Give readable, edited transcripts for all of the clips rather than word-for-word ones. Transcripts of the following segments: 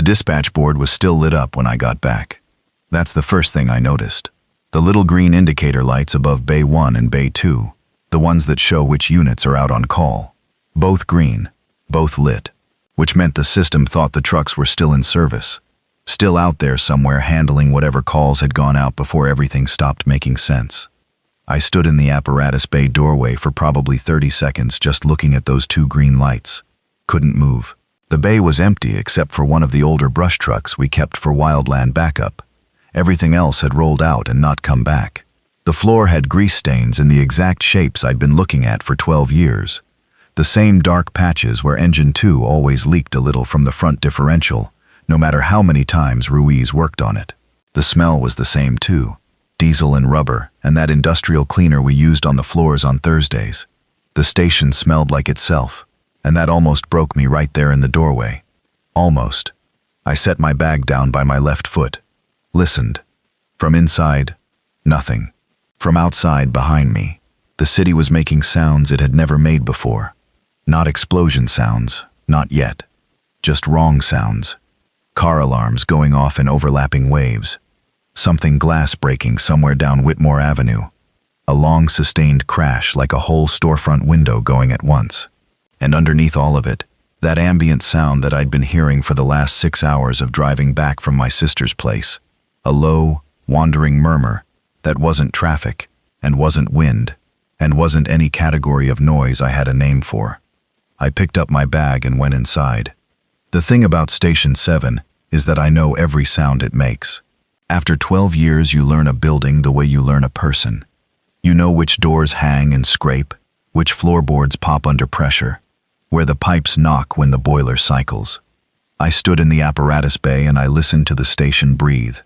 The dispatch board was still lit up when I got back. That's the first thing I noticed. The little green indicator lights above Bay 1 and Bay 2, the ones that show which units are out on call. Both green, both lit, which meant the system thought the trucks were still in service, still out there somewhere handling whatever calls had gone out before everything stopped making sense. I stood in the apparatus bay doorway for probably 30 seconds just looking at those two green lights. Couldn't move. The bay was empty except for one of the older brush trucks we kept for wildland backup. Everything else had rolled out and not come back. The floor had grease stains in the exact shapes I'd been looking at for 12 years. The same dark patches where engine 2 always leaked a little from the front differential, no matter how many times Ruiz worked on it. The smell was the same too. Diesel and rubber, and that industrial cleaner we used on the floors on Thursdays. The station smelled like itself, and that almost broke me right there in the doorway. Almost. I set my bag down by my left foot. Listened. From inside, nothing. From outside behind me, the city was making sounds it had never made before. Not explosion sounds, not yet. Just wrong sounds. Car alarms going off in overlapping waves. Something glass breaking somewhere down Whitmore Avenue. A long sustained crash like a whole storefront window going at once. And underneath all of it, that ambient sound that I'd been hearing for the last 6 hours of driving back from my sister's place. A low, wandering murmur that wasn't traffic, and wasn't wind, and wasn't any category of noise I had a name for. I picked up my bag and went inside. The thing about Station 7 is that I know every sound it makes. After 12 years, you learn a building the way you learn a person. You know which doors hang and scrape, which floorboards pop under pressure, where the pipes knock when the boiler cycles. I stood in the apparatus bay and I listened to the station breathe,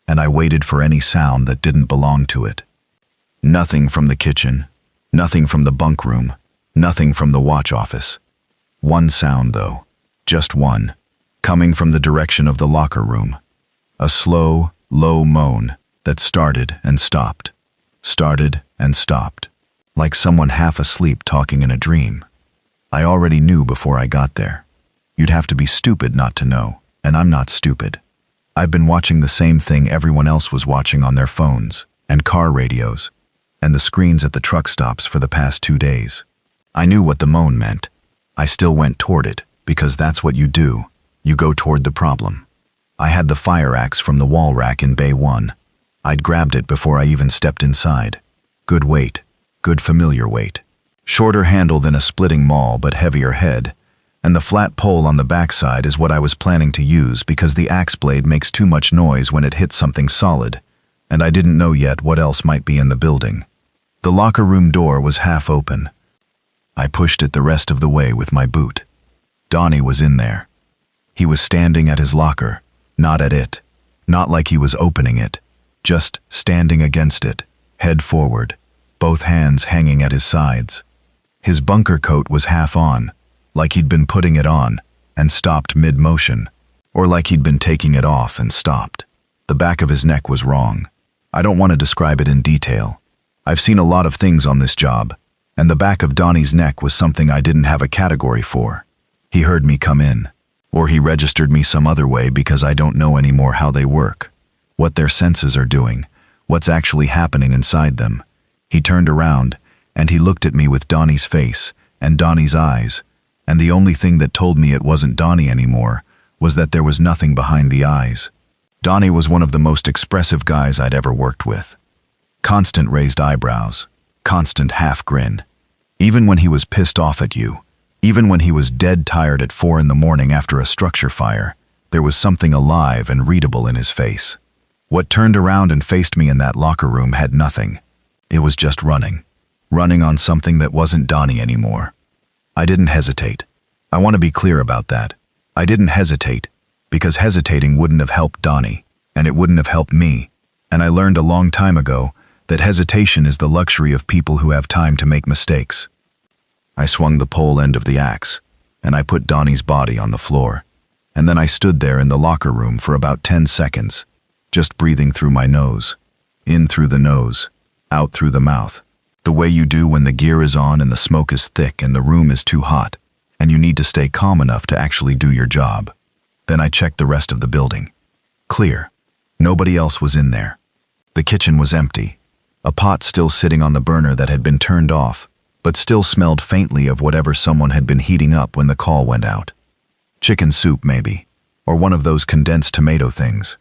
and I waited for any sound that didn't belong to it. Nothing from the kitchen, nothing from the bunk room, nothing from the watch office. One sound though, just one, coming from the direction of the locker room. A slow, low moan that started and stopped, like someone half asleep talking in a dream. I already knew before I got there. You'd have to be stupid not to know, and I'm not stupid. I've been watching the same thing everyone else was watching on their phones, and car radios, and the screens at the truck stops for the past 2 days. I knew what the moan meant. I still went toward it, because that's what you do. You go toward the problem. I had the fire axe from the wall rack in Bay 1. I'd grabbed it before I even stepped inside. Good weight, good familiar weight. Shorter handle than a splitting maul, but heavier head. And the flat pole on the backside is what I was planning to use because the axe blade makes too much noise when it hits something solid, and I didn't know yet what else might be in the building. The locker room door was half open. I pushed it the rest of the way with my boot. Donnie was in there. He was standing at his locker, not at it, not like he was opening it, just standing against it, head forward, both hands hanging at his sides. His bunker coat was half on, like he'd been putting it on and stopped mid-motion, or like he'd been taking it off and stopped. The back of his neck was wrong. I don't want to describe it in detail. I've seen a lot of things on this job, and the back of Donnie's neck was something I didn't have a category for. He heard me come in, or he registered me some other way because I don't know anymore how they work, what their senses are doing, what's actually happening inside them. He turned around, and he looked at me with Donnie's face and Donnie's eyes, and the only thing that told me it wasn't Donnie anymore was that there was nothing behind the eyes. Donnie was one of the most expressive guys I'd ever worked with. Constant raised eyebrows, constant half grin. Even when he was pissed off at you, even when he was dead tired at 4 a.m. after a structure fire, there was something alive and readable in his face. What turned around and faced me in that locker room had nothing. It was just running on something that wasn't Donnie anymore. I didn't hesitate. I want to be clear about that. I didn't hesitate, because hesitating wouldn't have helped Donnie, and it wouldn't have helped me. And I learned a long time ago that hesitation is the luxury of people who have time to make mistakes. I swung the pole end of the axe, and I put Donnie's body on the floor. And then I stood there in the locker room for about 10 seconds, just breathing through my nose. In through the nose, out through the mouth. The way you do when the gear is on and the smoke is thick and the room is too hot, and you need to stay calm enough to actually do your job. Then I checked the rest of the building. Clear. Nobody else was in there. The kitchen was empty. A pot still sitting on the burner that had been turned off, but still smelled faintly of whatever someone had been heating up when the call went out. Chicken soup, maybe, or one of those condensed tomato things.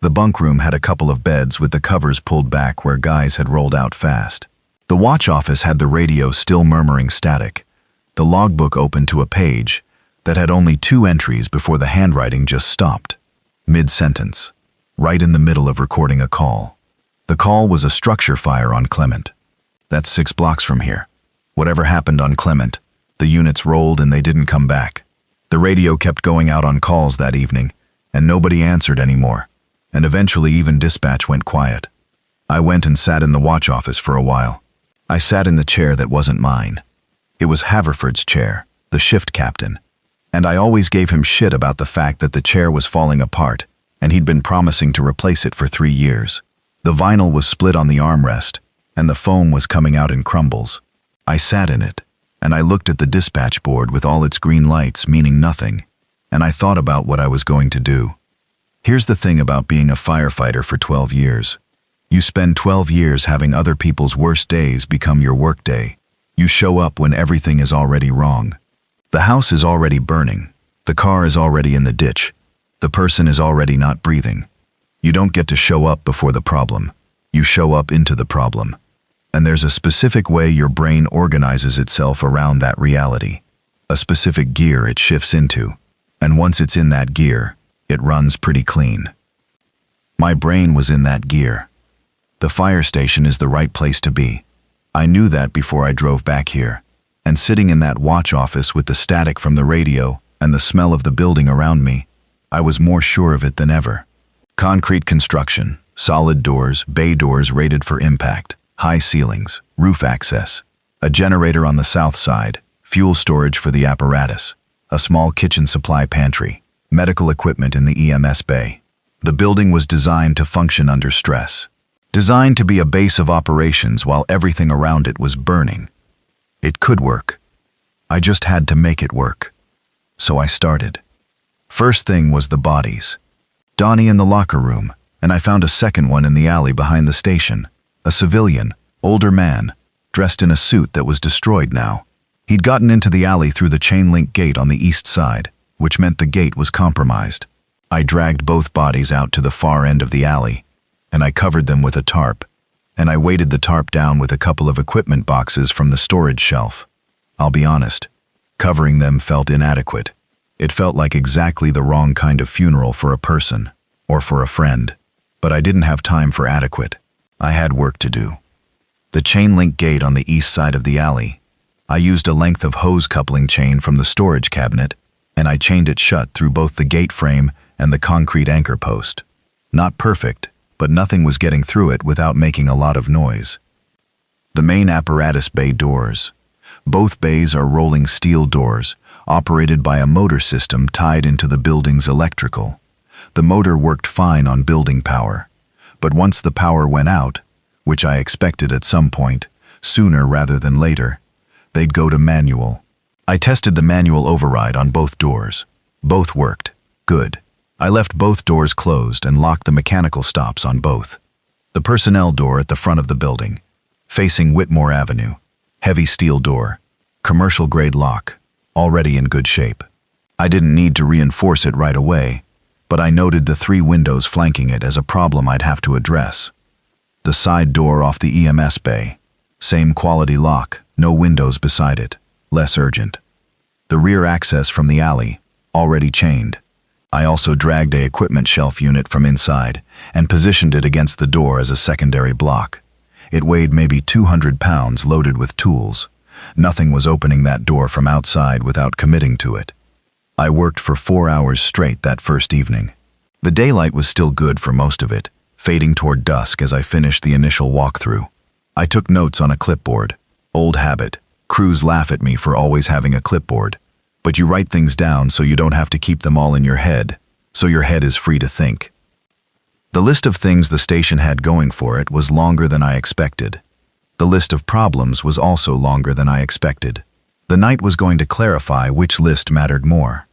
The bunk room had a couple of beds with the covers pulled back where guys had rolled out fast. The watch office had the radio still murmuring static, the logbook open to a page that had only 2 entries before the handwriting just stopped. Mid-sentence, right in the middle of recording a call. The call was a structure fire on Clement. That's 6 blocks from here. Whatever happened on Clement, the units rolled and they didn't come back. The radio kept going out on calls that evening, and nobody answered anymore, and eventually even dispatch went quiet. I went and sat in the watch office for a while. I sat in the chair that wasn't mine. It was Haverford's chair, the shift captain, and I always gave him shit about the fact that the chair was falling apart, and he'd been promising to replace it for 3 years. The vinyl was split on the armrest, and the foam was coming out in crumbles. I sat in it, and I looked at the dispatch board with all its green lights meaning nothing, and I thought about what I was going to do. Here's the thing about being a firefighter for 12 years. You spend 12 years having other people's worst days become your work day. You show up when everything is already wrong. The house is already burning. The car is already in the ditch. The person is already not breathing. You don't get to show up before the problem. You show up into the problem. And there's a specific way your brain organizes itself around that reality. A specific gear it shifts into. And once it's in that gear, it runs pretty clean. My brain was in that gear. The fire station is the right place to be. I knew that before I drove back here. And sitting in that watch office with the static from the radio and the smell of the building around me, I was more sure of it than ever. Concrete construction, solid doors, bay doors rated for impact, high ceilings, roof access, a generator on the south side, fuel storage for the apparatus, a small kitchen supply pantry, medical equipment in the EMS bay. The building was designed to function under stress, designed to be a base of operations while everything around it was burning. It could work. I just had to make it work. So I started. First thing was the bodies. Donnie in the locker room, and I found a second one in the alley behind the station. A civilian, older man, dressed in a suit that was destroyed now. He'd gotten into the alley through the chain-link gate on the east side, which meant the gate was compromised. I dragged both bodies out to the far end of the alley, and I covered them with a tarp, and I weighted the tarp down with a couple of equipment boxes from the storage shelf. I'll be honest, covering them felt inadequate. It felt like exactly the wrong kind of funeral for a person, or for a friend. But I didn't have time for adequate. I had work to do. The chain-link gate on the east side of the alley. I used a length of hose coupling chain from the storage cabinet, and I chained it shut through both the gate frame and the concrete anchor post. Not perfect, but nothing was getting through it without making a lot of noise. The main apparatus bay doors. Both bays are rolling steel doors, operated by a motor system tied into the building's electrical. The motor worked fine on building power, but once the power went out, which I expected at some point, sooner rather than later, they'd go to manual. I tested the manual override on both doors. Both worked. Good. I left both doors closed and locked the mechanical stops on both. The personnel door at the front of the building, facing Whitmore Avenue. Heavy steel door, commercial-grade lock, already in good shape. I didn't need to reinforce it right away, but I noted the 3 windows flanking it as a problem I'd have to address. The side door off the EMS bay, same quality lock, no windows beside it, less urgent. The rear access from the alley, already chained. I also dragged a equipment shelf unit from inside and positioned it against the door as a secondary block. It weighed maybe 200 pounds loaded with tools. Nothing was opening that door from outside without committing to it. I worked for 4 hours straight that first evening. The daylight was still good for most of it, fading toward dusk as I finished the initial walkthrough. I took notes on a clipboard. Old habit. Crews laugh at me for always having a clipboard. But you write things down so you don't have to keep them all in your head, so your head is free to think. The list of things the station had going for it was longer than I expected. The list of problems was also longer than I expected. The night was going to clarify which list mattered more.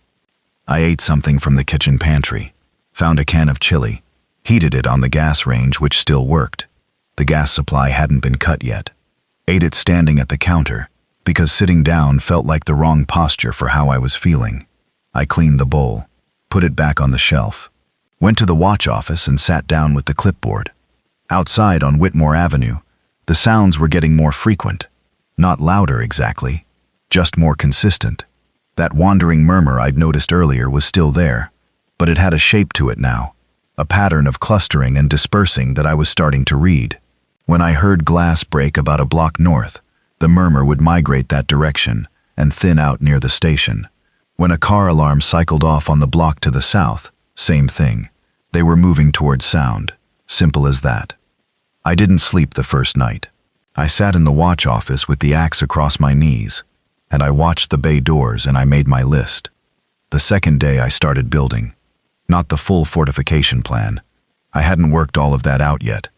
I ate something from the kitchen pantry, found a can of chili, heated it on the gas range which still worked. The gas supply hadn't been cut yet. Ate it standing at the counter, because sitting down felt like the wrong posture for how I was feeling. I cleaned the bowl, put it back on the shelf, went to the watch office and sat down with the clipboard. Outside on Whitmore Avenue, the sounds were getting more frequent. Not louder exactly, just more consistent. That wandering murmur I'd noticed earlier was still there, but it had a shape to it now, a pattern of clustering and dispersing that I was starting to read. When I heard glass break about a block north, the murmur would migrate that direction and thin out near the station. When a car alarm cycled off on the block to the south, same thing. They were moving towards sound. Simple as that. I didn't sleep the first night. I sat in the watch office with the axe across my knees, and I watched the bay doors and I made my list. The second day I started building. Not the full fortification plan. I hadn't worked all of that out yet.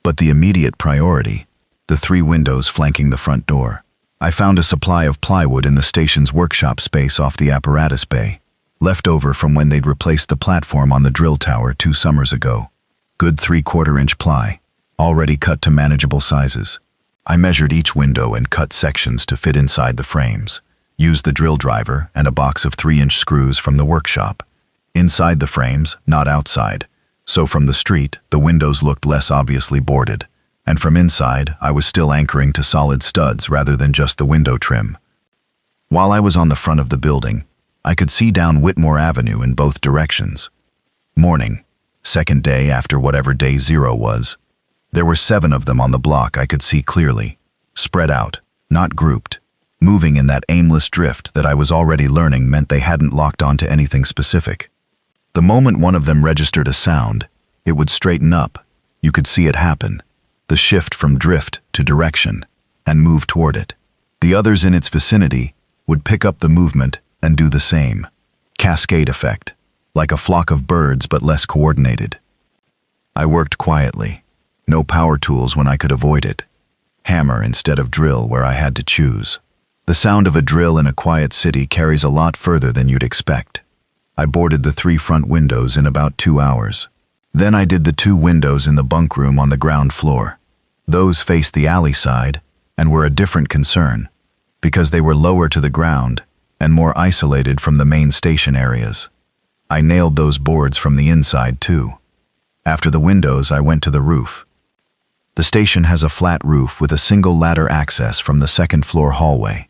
But the immediate priority, the 3 windows flanking the front door. I found a supply of plywood in the station's workshop space off the apparatus bay, left over from when they'd replaced the platform on the drill tower 2 summers ago. Good 3/4-inch ply, already cut to manageable sizes. I measured each window and cut sections to fit inside the frames, used the drill driver and a box of 3-inch screws from the workshop. Inside the frames, not outside, so from the street, the windows looked less obviously boarded, and from inside, I was still anchoring to solid studs rather than just the window trim. While I was on the front of the building, I could see down Whitmore Avenue in both directions. Morning, second day after whatever day 0 was. There were 7 of them on the block I could see clearly, spread out, not grouped, moving in that aimless drift that I was already learning meant they hadn't locked onto anything specific. The moment one of them registered a sound, it would straighten up. You could see it happen, the shift from drift to direction, and move toward it. The others in its vicinity would pick up the movement and do the same. Cascade effect, like a flock of birds but less coordinated. I worked quietly. No power tools when I could avoid it. Hammer instead of drill where I had to choose. The sound of a drill in a quiet city carries a lot further than you'd expect. I boarded the 3 front windows in about 2 hours. Then I did the 2 windows in the bunk room on the ground floor. Those faced the alley side and were a different concern, because they were lower to the ground and more isolated from the main station areas. I nailed those boards from the inside too. After the windows, I went to the roof. The station has a flat roof with a single ladder access from the 2nd floor hallway.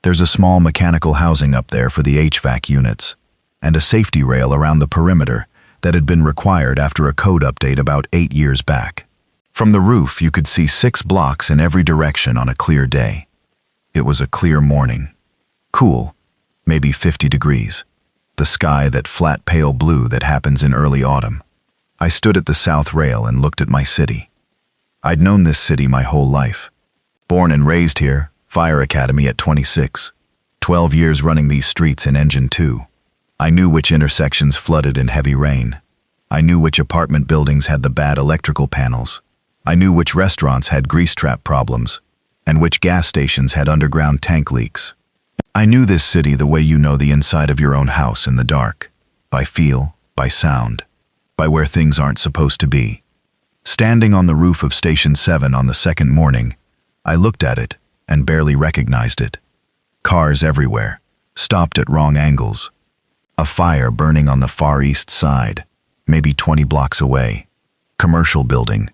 There's a small mechanical housing up there for the HVAC units, and a safety rail around the perimeter that had been required after a code update about 8 years back. From the roof, you could see 6 blocks in every direction on a clear day. It was a clear morning. Cool, maybe 50 degrees. The sky that flat pale blue that happens in early autumn. I stood at the south rail and looked at my city. I'd known this city my whole life. Born and raised here, fire academy at 26. 12 years running these streets in Engine 2. I knew which intersections flooded in heavy rain. I knew which apartment buildings had the bad electrical panels. I knew which restaurants had grease trap problems, and which gas stations had underground tank leaks. I knew this city the way you know the inside of your own house in the dark, by feel, by sound, by where things aren't supposed to be. Standing on the roof of Station 7 on the second morning, I looked at it and barely recognized it. Cars everywhere, stopped at wrong angles. A fire burning on the far east side, maybe 20 blocks away. Commercial building.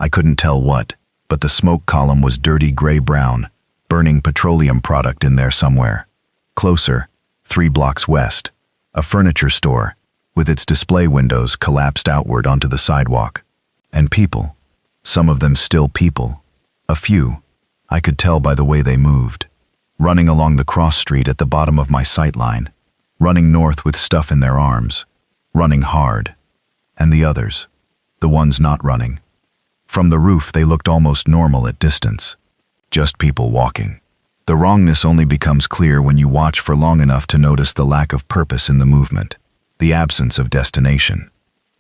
I couldn't tell what, but the smoke column was dirty gray-brown, burning petroleum product in there somewhere. Closer, 3 blocks west, a furniture store, with its display windows collapsed outward onto the sidewalk. And people, some of them still people. A few, I could tell by the way they moved. Running along the cross street at the bottom of my sight line, running north with stuff in their arms, running hard. And the others, the ones not running. From the roof they looked almost normal at distance. Just people walking. The wrongness only becomes clear when you watch for long enough to notice the lack of purpose in the movement, the absence of destination.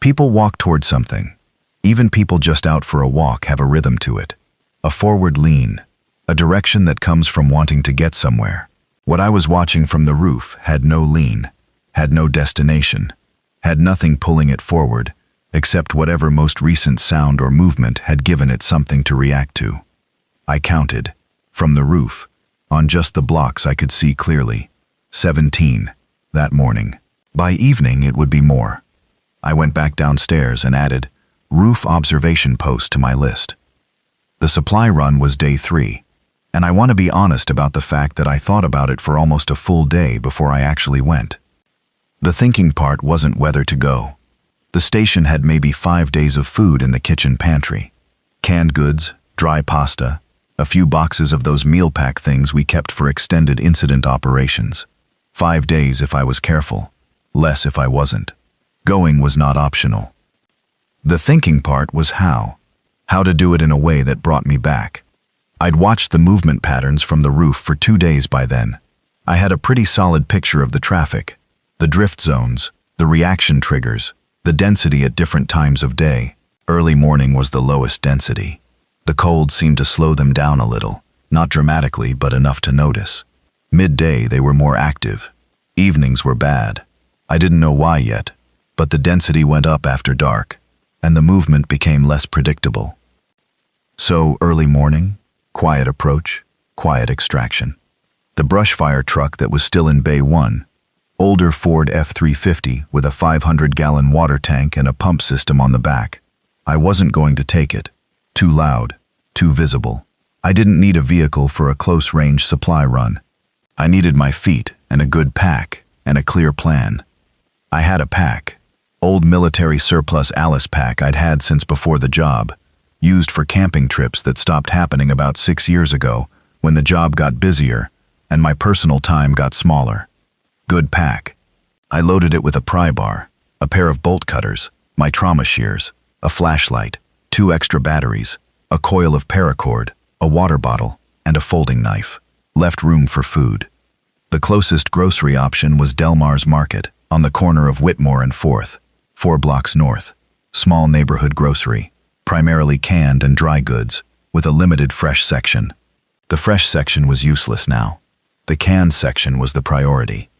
People walk toward something. Even people just out for a walk have a rhythm to it. A forward lean, a direction that comes from wanting to get somewhere. What I was watching from the roof had no lean, had no destination, had nothing pulling it forward, except whatever most recent sound or movement had given it something to react to. I counted. From the roof, on just the blocks I could see clearly. 17, that morning. By evening it would be more. I went back downstairs and added roof observation post to my list. The supply run was day 3, and I want to be honest about the fact that I thought about it for almost a full day before I actually went. The thinking part wasn't whether to go. The station had maybe 5 days of food in the kitchen pantry. Canned goods, dry pasta, a few boxes of those meal pack things we kept for extended incident operations. 5 days if I was careful, less if I wasn't. Going was not optional. The thinking part was how to do it in a way that brought me back. I'd watched the movement patterns from the roof for 2 days by then. I had a pretty solid picture of the traffic, the drift zones, the reaction triggers, the density at different times of day. Early morning was the lowest density. The cold seemed to slow them down a little, not dramatically, but enough to notice. Midday they were more active. Evenings were bad. I didn't know why yet, but the density went up after dark, and the movement became less predictable. So early morning, quiet approach, quiet extraction. The brush fire truck that was still in Bay 1, older Ford F-350 with a 500-gallon water tank and a pump system on the back. I wasn't going to take it. Too loud, too visible. I didn't need a vehicle for a close-range supply run. I needed my feet and a good pack and a clear plan. I had a pack. Old military surplus Alice pack I'd had since before the job, used for camping trips that stopped happening about 6 years ago when the job got busier and my personal time got smaller. Good pack. I loaded it with a pry bar, a pair of bolt cutters, my trauma shears, a flashlight, 2 extra batteries, a coil of paracord, a water bottle, and a folding knife. Left room for food. The closest grocery option was Delmar's Market, on the corner of Whitmore and 4th, 4 blocks north. Small neighborhood grocery, primarily canned and dry goods, with a limited fresh section. The fresh section was useless now. The canned section was the priority.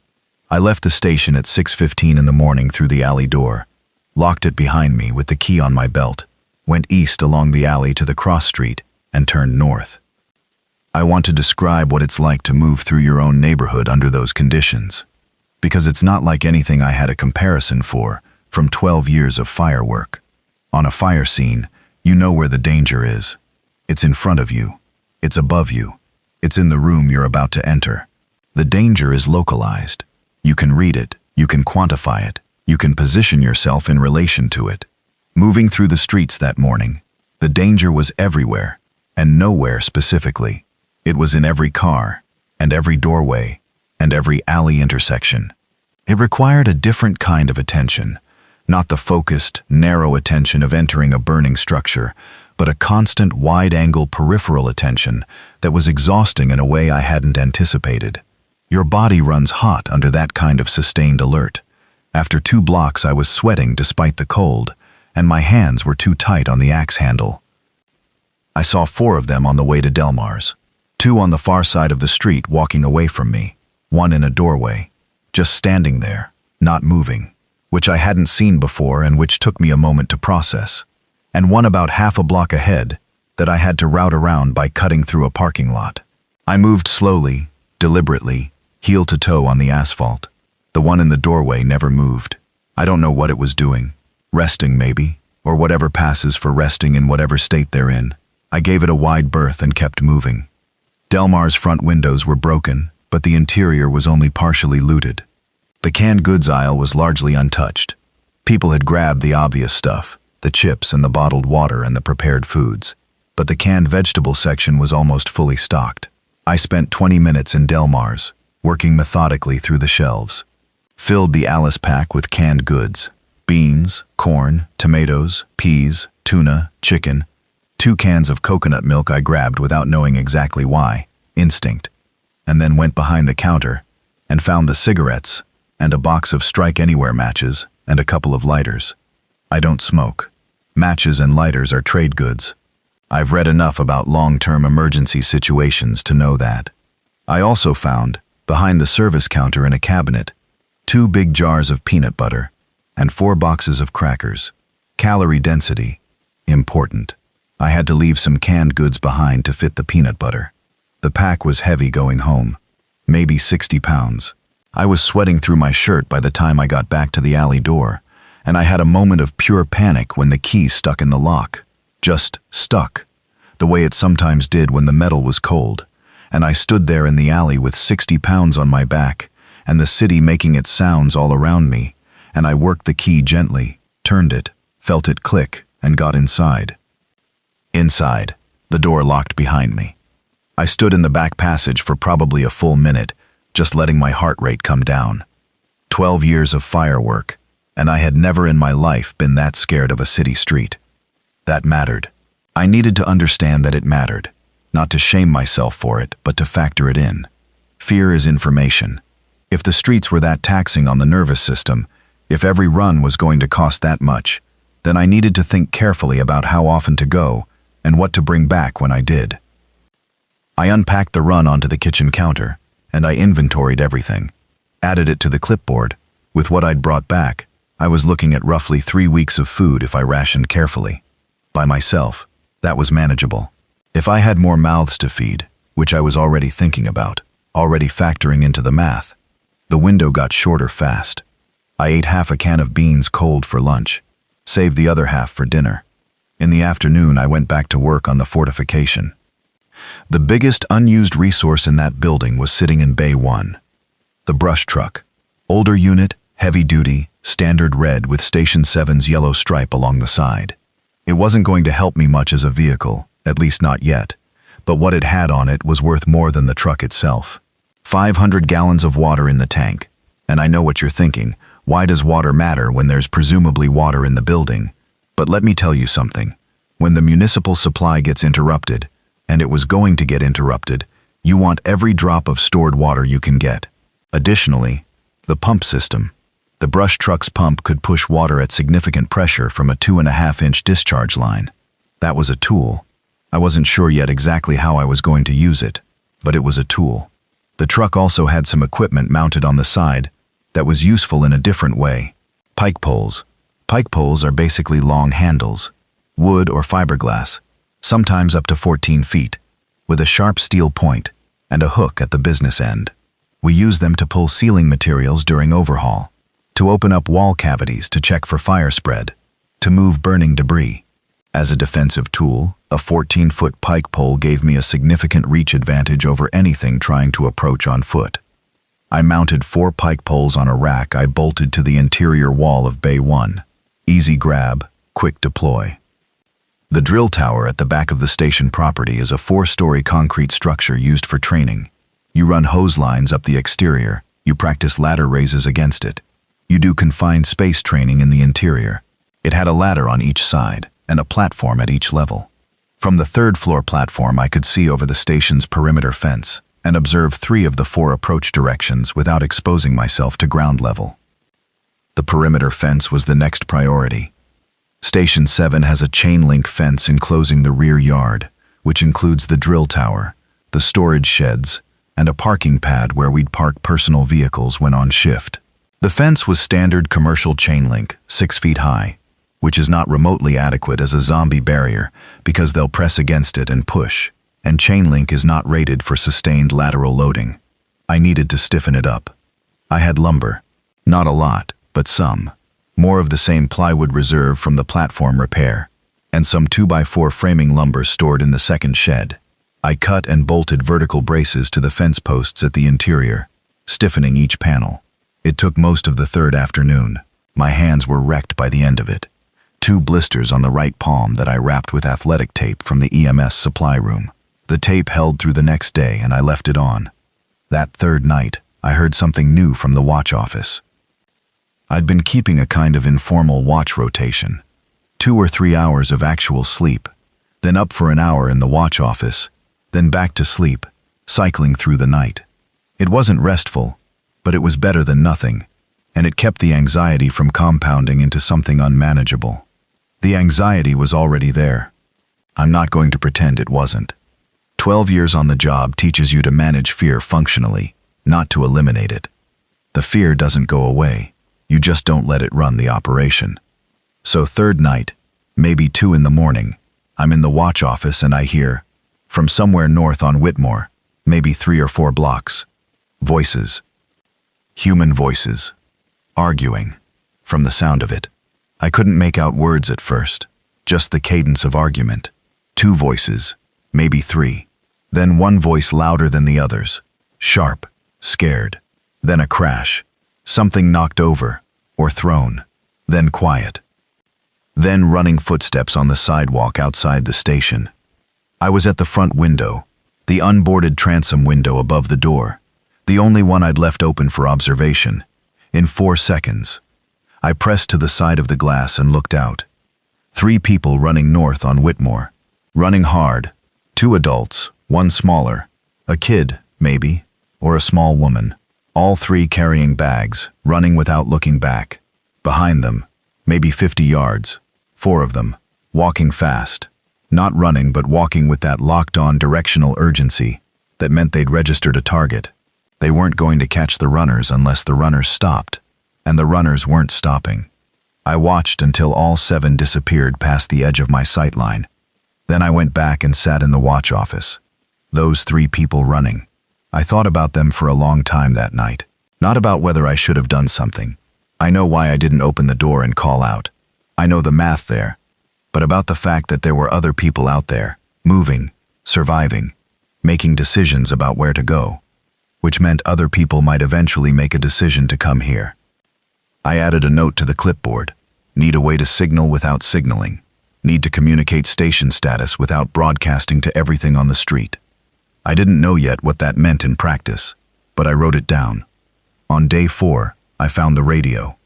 I left the station at 6:15 in the morning through the alley door, locked it behind me with the key on my belt, went east along the alley to the cross street, and turned north. I want to describe what it's like to move through your own neighborhood under those conditions, because it's not like anything I had a comparison for from 12 years of firework. On a fire scene, you know where the danger is. It's in front of you. It's above you. It's in the room you're about to enter. The danger is localized. You can read it. You can quantify it. You can position yourself in relation to it. Moving through the streets that morning, the danger was everywhere, and nowhere specifically. It was in every car, and every doorway, and every alley intersection. It required a different kind of attention, not the focused, narrow attention of entering a burning structure, but a constant, wide-angle peripheral attention that was exhausting in a way I hadn't anticipated. Your body runs hot under that kind of sustained alert. After 2 blocks I was sweating despite the cold, and my hands were too tight on the axe handle. I saw 4 of them on the way to Delmar's. 2 on the far side of the street walking away from me, 1 in a doorway, just standing there, not moving, which I hadn't seen before and which took me a moment to process, and 1 about half a block ahead that I had to route around by cutting through a parking lot. I moved slowly, deliberately, heel to toe on the asphalt. The 1 in the doorway never moved. I don't know what it was doing. Resting maybe, or whatever passes for resting in whatever state they're in. I gave it a wide berth and kept moving. Delmar's front windows were broken, but the interior was only partially looted. The canned goods aisle was largely untouched. People had grabbed the obvious stuff, the chips and the bottled water and the prepared foods, but the canned vegetable section was almost fully stocked. I spent 20 minutes in Delmar's, working methodically through the shelves. Filled the Alice pack with canned goods, beans, corn, tomatoes, peas, tuna, chicken. 2 cans of coconut milk I grabbed without knowing exactly why, instinct, and then went behind the counter and found the cigarettes and a box of Strike Anywhere matches and a couple of lighters. I don't smoke. Matches and lighters are trade goods. I've read enough about long-term emergency situations to know that. I also found, behind the service counter in a cabinet, 2 big jars of peanut butter, and 4 boxes of crackers. Calorie density. Important. I had to leave some canned goods behind to fit the peanut butter. The pack was heavy going home, maybe 60 pounds. I was sweating through my shirt by the time I got back to the alley door, and I had a moment of pure panic when the key stuck in the lock. Just stuck, the way it sometimes did when the metal was cold, and I stood there in the alley with 60 pounds on my back, and the city making its sounds all around me, and I worked the key gently, turned it, felt it click, and got inside. Inside, the door locked behind me. I stood in the back passage for probably a full minute, just letting my heart rate come down. 12 years of firework, and I had never in my life been that scared of a city street. That mattered. I needed to understand that it mattered, not to shame myself for it, but to factor it in. Fear is information. If the streets were that taxing on the nervous system, if every run was going to cost that much, then I needed to think carefully about how often to go and what to bring back when I did. I unpacked the run onto the kitchen counter, and I inventoried everything, added it to the clipboard. With what I'd brought back, I was looking at roughly 3 weeks of food if I rationed carefully. By myself, that was manageable. If I had more mouths to feed, which I was already thinking about, already factoring into the math, the window got shorter fast. I ate half a can of beans cold for lunch, saved the other half for dinner. In the afternoon, I went back to work on the fortification. The biggest unused resource in that building was sitting in Bay 1. The brush truck. Older unit, heavy duty, standard red with Station 7's yellow stripe along the side. It wasn't going to help me much as a vehicle, at least not yet, but what it had on it was worth more than the truck itself. 500 gallons of water in the tank. And I know what you're thinking, why does water matter when there's presumably water in the building? But let me tell you something. When the municipal supply gets interrupted, and it was going to get interrupted, you want every drop of stored water you can get. Additionally, the pump system. The brush truck's pump could push water at significant pressure from a 2.5-inch discharge line. That was a tool. I wasn't sure yet exactly how I was going to use it, but it was a tool. The truck also had some equipment mounted on the side that was useful in a different way. Pike poles. Pike poles are basically long handles, wood or fiberglass, sometimes up to 14 feet, with a sharp steel point and a hook at the business end. We use them to pull ceiling materials during overhaul, to open up wall cavities to check for fire spread, to move burning debris. As a defensive tool, a 14-foot pike pole gave me a significant reach advantage over anything trying to approach on foot. I mounted 4 pike poles on a rack I bolted to the interior wall of Bay 1. Easy grab, quick deploy. The drill tower at the back of the station property is a 4-story concrete structure used for training. You run hose lines up the exterior, you practice ladder raises against it. You do confined space training in the interior. It had a ladder on each side and a platform at each level. From the 3rd floor platform, I could see over the station's perimeter fence and observe 3 of the 4 approach directions without exposing myself to ground level. The perimeter fence was the next priority. Station 7 has a chain-link fence enclosing the rear yard, which includes the drill tower, the storage sheds, and a parking pad where we'd park personal vehicles when on shift. The fence was standard commercial chain-link, 6 feet high, which is not remotely adequate as a zombie barrier because they'll press against it and push, and chain-link is not rated for sustained lateral loading. I needed to stiffen it up. I had lumber. Not a lot, but some. More of the same plywood reserve from the platform repair, and some 2x4 framing lumber stored in the second shed. I cut and bolted vertical braces to the fence posts at the interior, stiffening each panel. It took most of the 3rd afternoon. My hands were wrecked by the end of it. 2 blisters on the right palm that I wrapped with athletic tape from the EMS supply room. The tape held through the next day and I left it on. That 3rd night, I heard something new from the watch office. I'd been keeping a kind of informal watch rotation. 2 or 3 hours of actual sleep, then up for an hour in the watch office, then back to sleep, cycling through the night. It wasn't restful, but it was better than nothing, and it kept the anxiety from compounding into something unmanageable. The anxiety was already there. I'm not going to pretend it wasn't. 12 years on the job teaches you to manage fear functionally, not to eliminate it. The fear doesn't go away. You just don't let it run the operation. So third night, maybe 2 in the morning, I'm in the watch office and I hear, from somewhere north on Whitmore, maybe 3 or 4 blocks, voices. Human voices. Arguing. From the sound of it. I couldn't make out words at first, just the cadence of argument. 2 voices, maybe 3. Then one voice louder than the others. Sharp, scared. Then a crash. Something knocked over, or thrown. Then quiet. Then running footsteps on the sidewalk outside the station. I was at the front window, the unboarded transom window above the door, the only one I'd left open for observation. In 4 seconds, I pressed to the side of the glass and looked out. 3 people running north on Whitmore. Running hard. 2 adults, 1 smaller. A kid, maybe, or a small woman. All 3 carrying bags, running without looking back. Behind them, maybe 50 yards. 4 of them, walking fast. Not running, but walking with that locked-on directional urgency that meant they'd registered a target. They weren't going to catch the runners unless the runners stopped, and the runners weren't stopping. I watched until all 7 disappeared past the edge of my sight line. Then I went back and sat in the watch office. Those 3 people running. I thought about them for a long time that night. Not about whether I should have done something. I know why I didn't open the door and call out. I know the math there. But about the fact that there were other people out there, moving, surviving, making decisions about where to go, which meant other people might eventually make a decision to come here. I added a note to the clipboard. Need a way to signal without signaling. Need to communicate station status without broadcasting to everything on the street. I didn't know yet what that meant in practice, but I wrote it down. On day 4, I found the radio.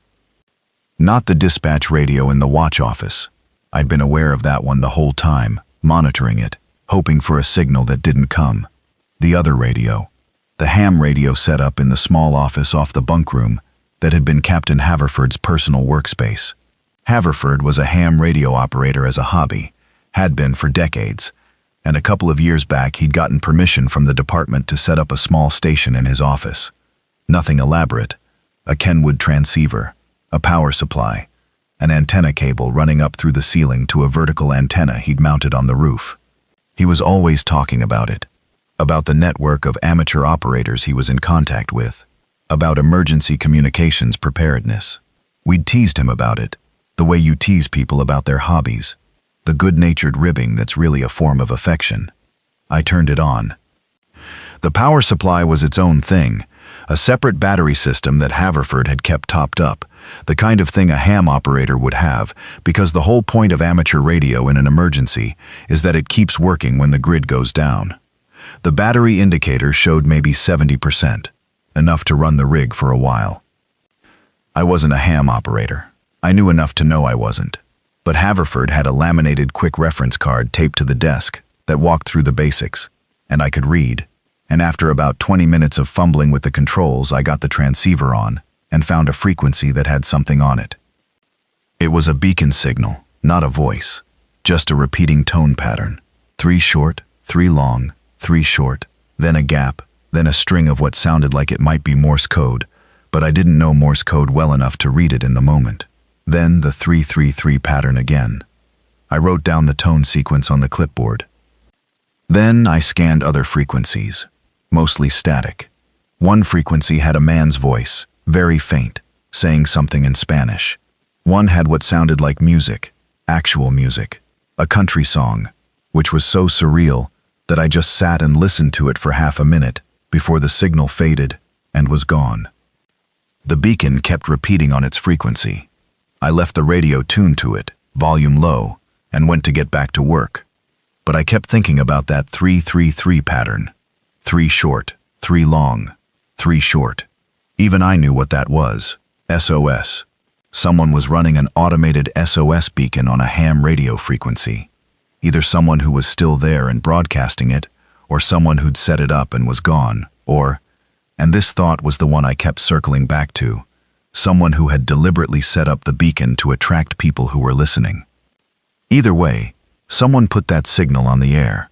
Not the dispatch radio in the watch office. I'd been aware of that one the whole time, monitoring it, hoping for a signal that didn't come. The other radio. The ham radio set up in the small office off the bunk room that had been Captain Haverford's personal workspace. Haverford was a ham radio operator as a hobby, had been for decades, and a couple of years back he'd gotten permission from the department to set up a small station in his office. Nothing elaborate. A Kenwood transceiver, a power supply, an antenna cable running up through the ceiling to a vertical antenna he'd mounted on the roof. He was always talking about it, about the network of amateur operators he was in contact with, about emergency communications preparedness. We'd teased him about it, the way you tease people about their hobbies, the good-natured ribbing that's really a form of affection. I turned it on. The power supply was its own thing, a separate battery system that Haverford had kept topped up, the kind of thing a ham operator would have, because the whole point of amateur radio in an emergency is that it keeps working when the grid goes down. The battery indicator showed maybe 70%, enough to run the rig for a while. I wasn't a ham operator. I knew enough to know I wasn't. But Haverford had a laminated quick reference card taped to the desk that walked through the basics, and I could read. And after about 20 minutes of fumbling with the controls, I got the transceiver on and found a frequency that had something on it. It was a beacon signal, not a voice, just a repeating tone pattern. 3 short, 3 long, 3 short, then a gap, then a string of what sounded like it might be Morse code, but I didn't know Morse code well enough to read it in the moment. Then the 333 pattern again. I wrote down the tone sequence on the clipboard. Then I scanned other frequencies, mostly static. One frequency had a man's voice, very faint, saying something in Spanish. One had what sounded like music, actual music, a country song, which was so surreal that I just sat and listened to it for half a minute before the signal faded and was gone. The beacon kept repeating on its frequency. I left the radio tuned to it, volume low, and went to get back to work. But I kept thinking about that 333 pattern. 3 short, 3 long, 3 short. Even I knew what that was. SOS. Someone was running an automated SOS beacon on a ham radio frequency. Either someone who was still there and broadcasting it, or someone who'd set it up and was gone, or, and this thought was the one I kept circling back to, someone who had deliberately set up the beacon to attract people who were listening. Either way, someone put that signal on the air.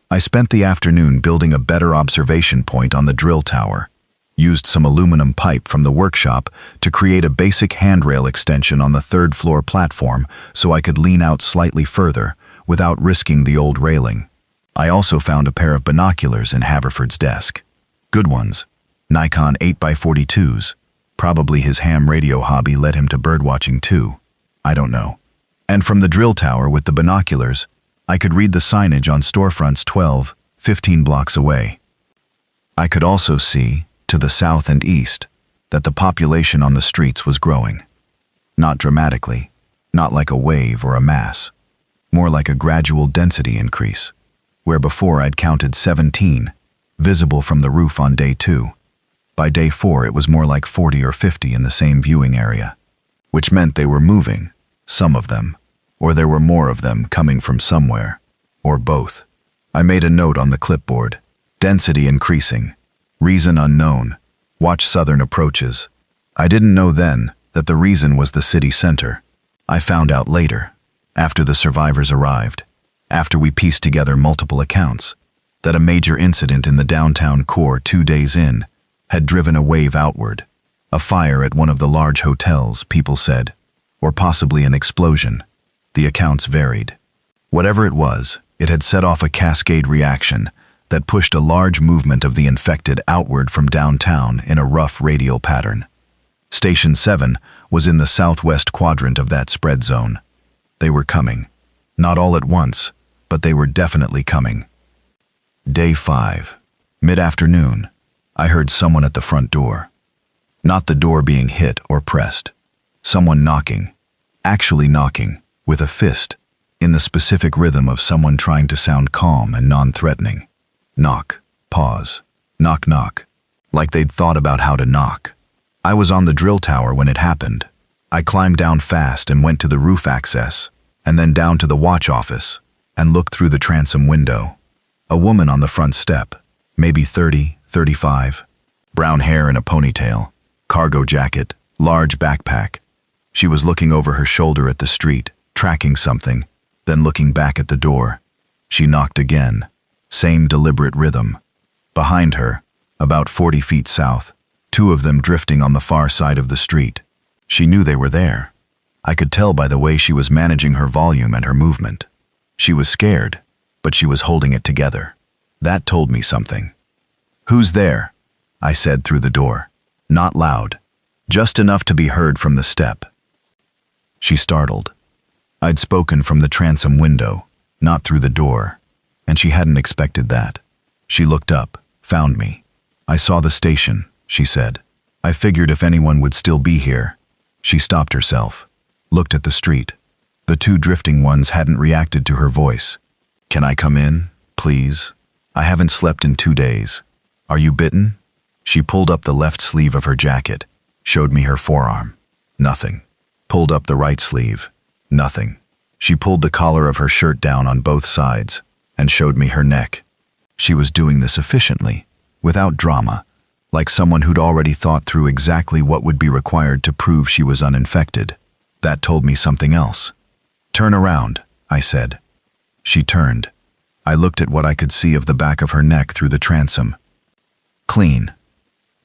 I spent the afternoon building a better observation point on the drill tower, Used some aluminum pipe from the workshop to create a basic handrail extension on the third-floor platform so I could lean out slightly further without risking the old railing. I also found a pair of binoculars in Haverford's desk. Good ones. Nikon 8x42s. Probably his ham radio hobby led him to birdwatching too. I don't know. And from the drill tower with the binoculars, I could read the signage on storefronts 12, 15 blocks away. I could also see, to the south and east, that the population on the streets was growing. Not dramatically, not like a wave or a mass, more like a gradual density increase, where before I'd counted 17, visible from the roof on day 2. By day 4 it was more like 40 or 50 in the same viewing area, which meant they were moving, some of them, or there were more of them coming from somewhere, or both. I made a note on the clipboard. Density increasing. Reason unknown. Watch southern approaches. I didn't know then that the reason was the city center. I found out later, after the survivors arrived, after we pieced together multiple accounts, that a major incident in the downtown core 2 days in had driven a wave outward. A fire at one of the large hotels, people said, or possibly an explosion. The accounts varied. Whatever it was, it had set off a cascade reaction that pushed a large movement of the infected outward from downtown in a rough radial pattern. Station 7 was in the southwest quadrant of that spread zone. They were coming. Not all at once, but they were definitely coming. Day 5. Mid-afternoon, I heard someone at the front door. Not the door being hit or pressed. Someone knocking. Actually knocking, with a fist, in the specific rhythm of someone trying to sound calm and non-threatening. Knock, pause, knock knock, like they'd thought about how to knock. I was on the drill tower when it happened. I climbed down fast and went to the roof access, and then down to the watch office, and looked through the transom window. A woman on the front step, maybe 30, 35, brown hair in a ponytail, cargo jacket, large backpack. She was looking over her shoulder at the street, tracking something, then looking back at the door. She knocked again. Same deliberate rhythm. Behind her, about 40 feet south, 2 of them drifting on the far side of the street. She knew they were there. I could tell by the way she was managing her volume and her movement. She was scared, but she was holding it together. That told me something. "Who's there?" I said through the door. Not loud, just enough to be heard from the step. She startled. I'd spoken from the transom window, not through the door, and she hadn't expected that. She looked up, found me. "I saw the station," she said. "I figured if anyone would still be here." She stopped herself, looked at the street. The 2 drifting ones hadn't reacted to her voice. "Can I come in, please? I haven't slept in 2 days. Are you bitten?" She pulled up the left sleeve of her jacket, showed me her forearm. Nothing. Pulled up the right sleeve. Nothing. She pulled the collar of her shirt down on both sides and showed me her neck. She was doing this efficiently, without drama, like someone who'd already thought through exactly what would be required to prove she was uninfected. That told me something else. "Turn around," I said. She turned. I looked at what I could see of the back of her neck through the transom. "Clean."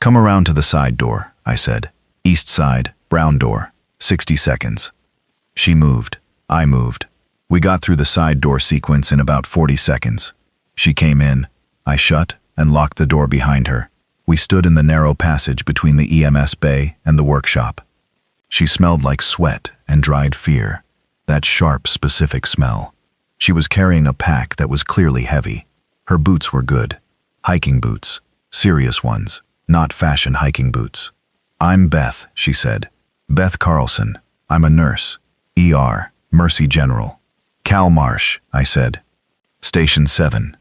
"Come around to the side door," I said. "East side, brown door, 60 seconds." She moved. I moved. We got through the side door sequence in about 40 seconds. She came in. I shut and locked the door behind her. We stood in the narrow passage between the EMS bay and the workshop. She smelled like sweat and dried fear, that sharp, specific smell. She was carrying a pack that was clearly heavy. Her boots were good. Hiking boots. Serious ones, not fashion hiking boots. "I'm Beth," she said. "Beth Carlson. I'm a nurse. ER, Mercy General." "Cal Marsh," I said. "Station 7.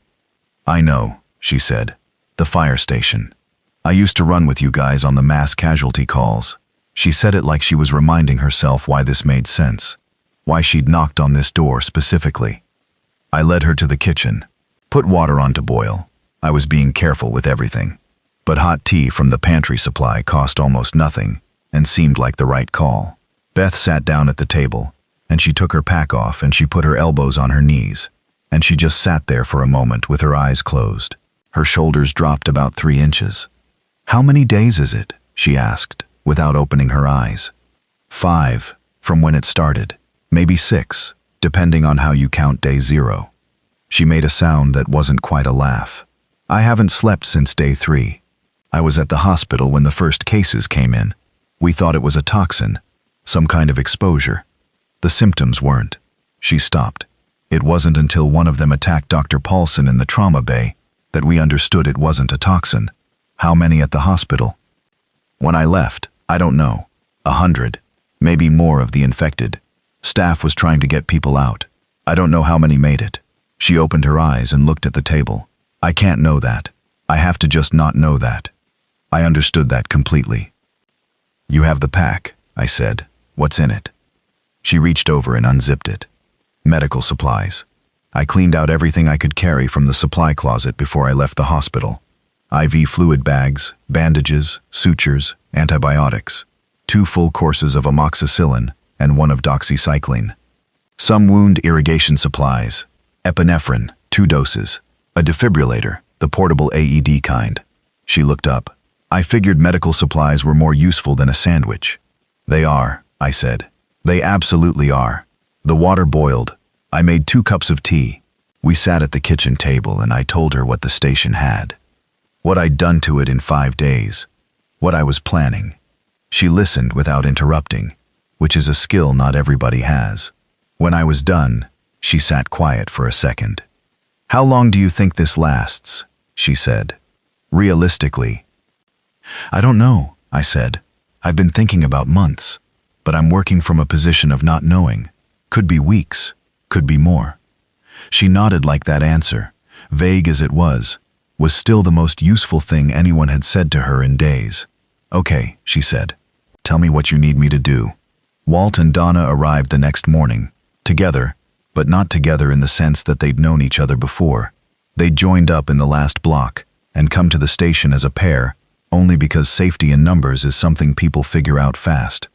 "I know," she said. "The fire station. I used to run with you guys on the mass casualty calls." She said it like she was reminding herself why this made sense, why she'd knocked on this door specifically. I led her to the kitchen. Put water on to boil. I was being careful with everything. But hot tea from the pantry supply cost almost nothing and seemed like the right call. Beth sat down at the table, and she took her pack off and she put her elbows on her knees, and she just sat there for a moment with her eyes closed. Her shoulders dropped about 3 inches. "How many days is it?" she asked, without opening her eyes. 5, from when it started. Maybe 6, depending on how you count day 0. She made a sound that wasn't quite a laugh. "I haven't slept since day 3. I was at the hospital when the first cases came in. We thought it was a toxin, some kind of exposure. The symptoms weren't." She stopped. "It wasn't until one of them attacked Dr. Paulson in the trauma bay that we understood it wasn't a toxin." "How many at the hospital?" "When I left, I don't know. 100, maybe more of the infected. Staff was trying to get people out. I don't know how many made it." She opened her eyes and looked at the table. "I can't know that. I have to just not know that." I understood that completely. "You have the pack," I said. "What's in it?" She reached over and unzipped it. "Medical supplies. I cleaned out everything I could carry from the supply closet before I left the hospital. IV fluid bags, bandages, sutures, antibiotics, 2 full courses of amoxicillin, and 1 of doxycycline. Some wound irrigation supplies, epinephrine, 2 doses, a defibrillator, the portable AED kind." She looked up. "I figured medical supplies were more useful than a sandwich." "They are," I said. "They absolutely are." The water boiled. I made 2 cups of tea. We sat at the kitchen table and I told her what the station had. What I'd done to it in 5 days. What I was planning. She listened without interrupting, which is a skill not everybody has. When I was done, she sat quiet for a second. "How long do you think this lasts?" she said. "Realistically." "I don't know," I said. "I've been thinking about months, but I'm working from a position of not knowing. Could be weeks, could be more." She nodded like that answer, vague as it was still the most useful thing anyone had said to her in days. "Okay," she said. "Tell me what you need me to do." Walt and Donna arrived the next morning, together, but not together in the sense that they'd known each other before. They'd joined up in the last block and come to the station as a pair, only because safety in numbers is something people figure out fast.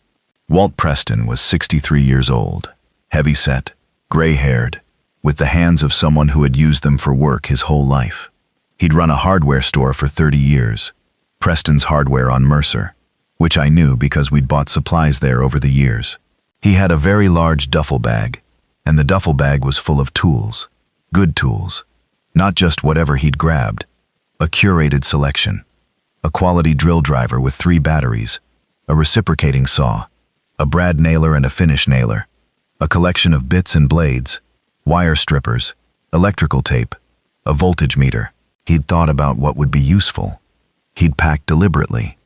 Walt Preston was 63 years old, heavy-set, gray-haired, with the hands of someone who had used them for work his whole life. He'd run a hardware store for 30 years, Preston's Hardware on Mercer, which I knew because we'd bought supplies there over the years. He had a very large duffel bag, and the duffel bag was full of tools, good tools, not just whatever he'd grabbed, a curated selection. A quality drill driver with 3 batteries, a reciprocating saw, a brad nailer and a finish nailer, a collection of bits and blades, wire strippers, electrical tape, a voltage meter. He'd thought about what would be useful. He'd packed deliberately.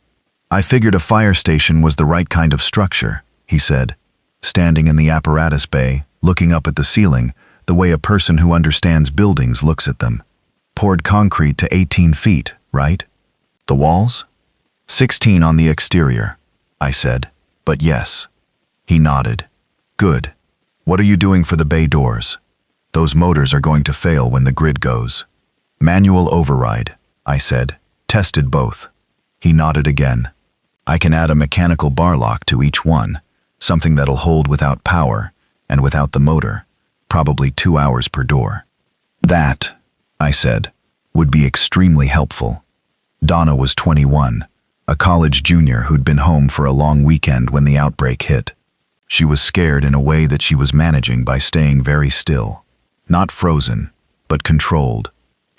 "I figured a fire station was the right kind of structure," he said, standing in the apparatus bay, looking up at the ceiling, the way a person who understands buildings looks at them. "Poured concrete to 18 feet, right? The walls?" 16 on the exterior, I said, "but yes." He nodded. "Good. What are you doing for the bay doors?" "Those motors are going to fail when the grid goes." "Manual override," I said. "Tested both." He nodded again. "I can add a mechanical bar lock to each one, something that'll hold without power and without the motor, probably 2 hours per door." "That," I said, "would be extremely helpful." Donna was 21, a college junior who'd been home for a long weekend when the outbreak hit. She was scared in a way that she was managing by staying very still. Not frozen, but controlled,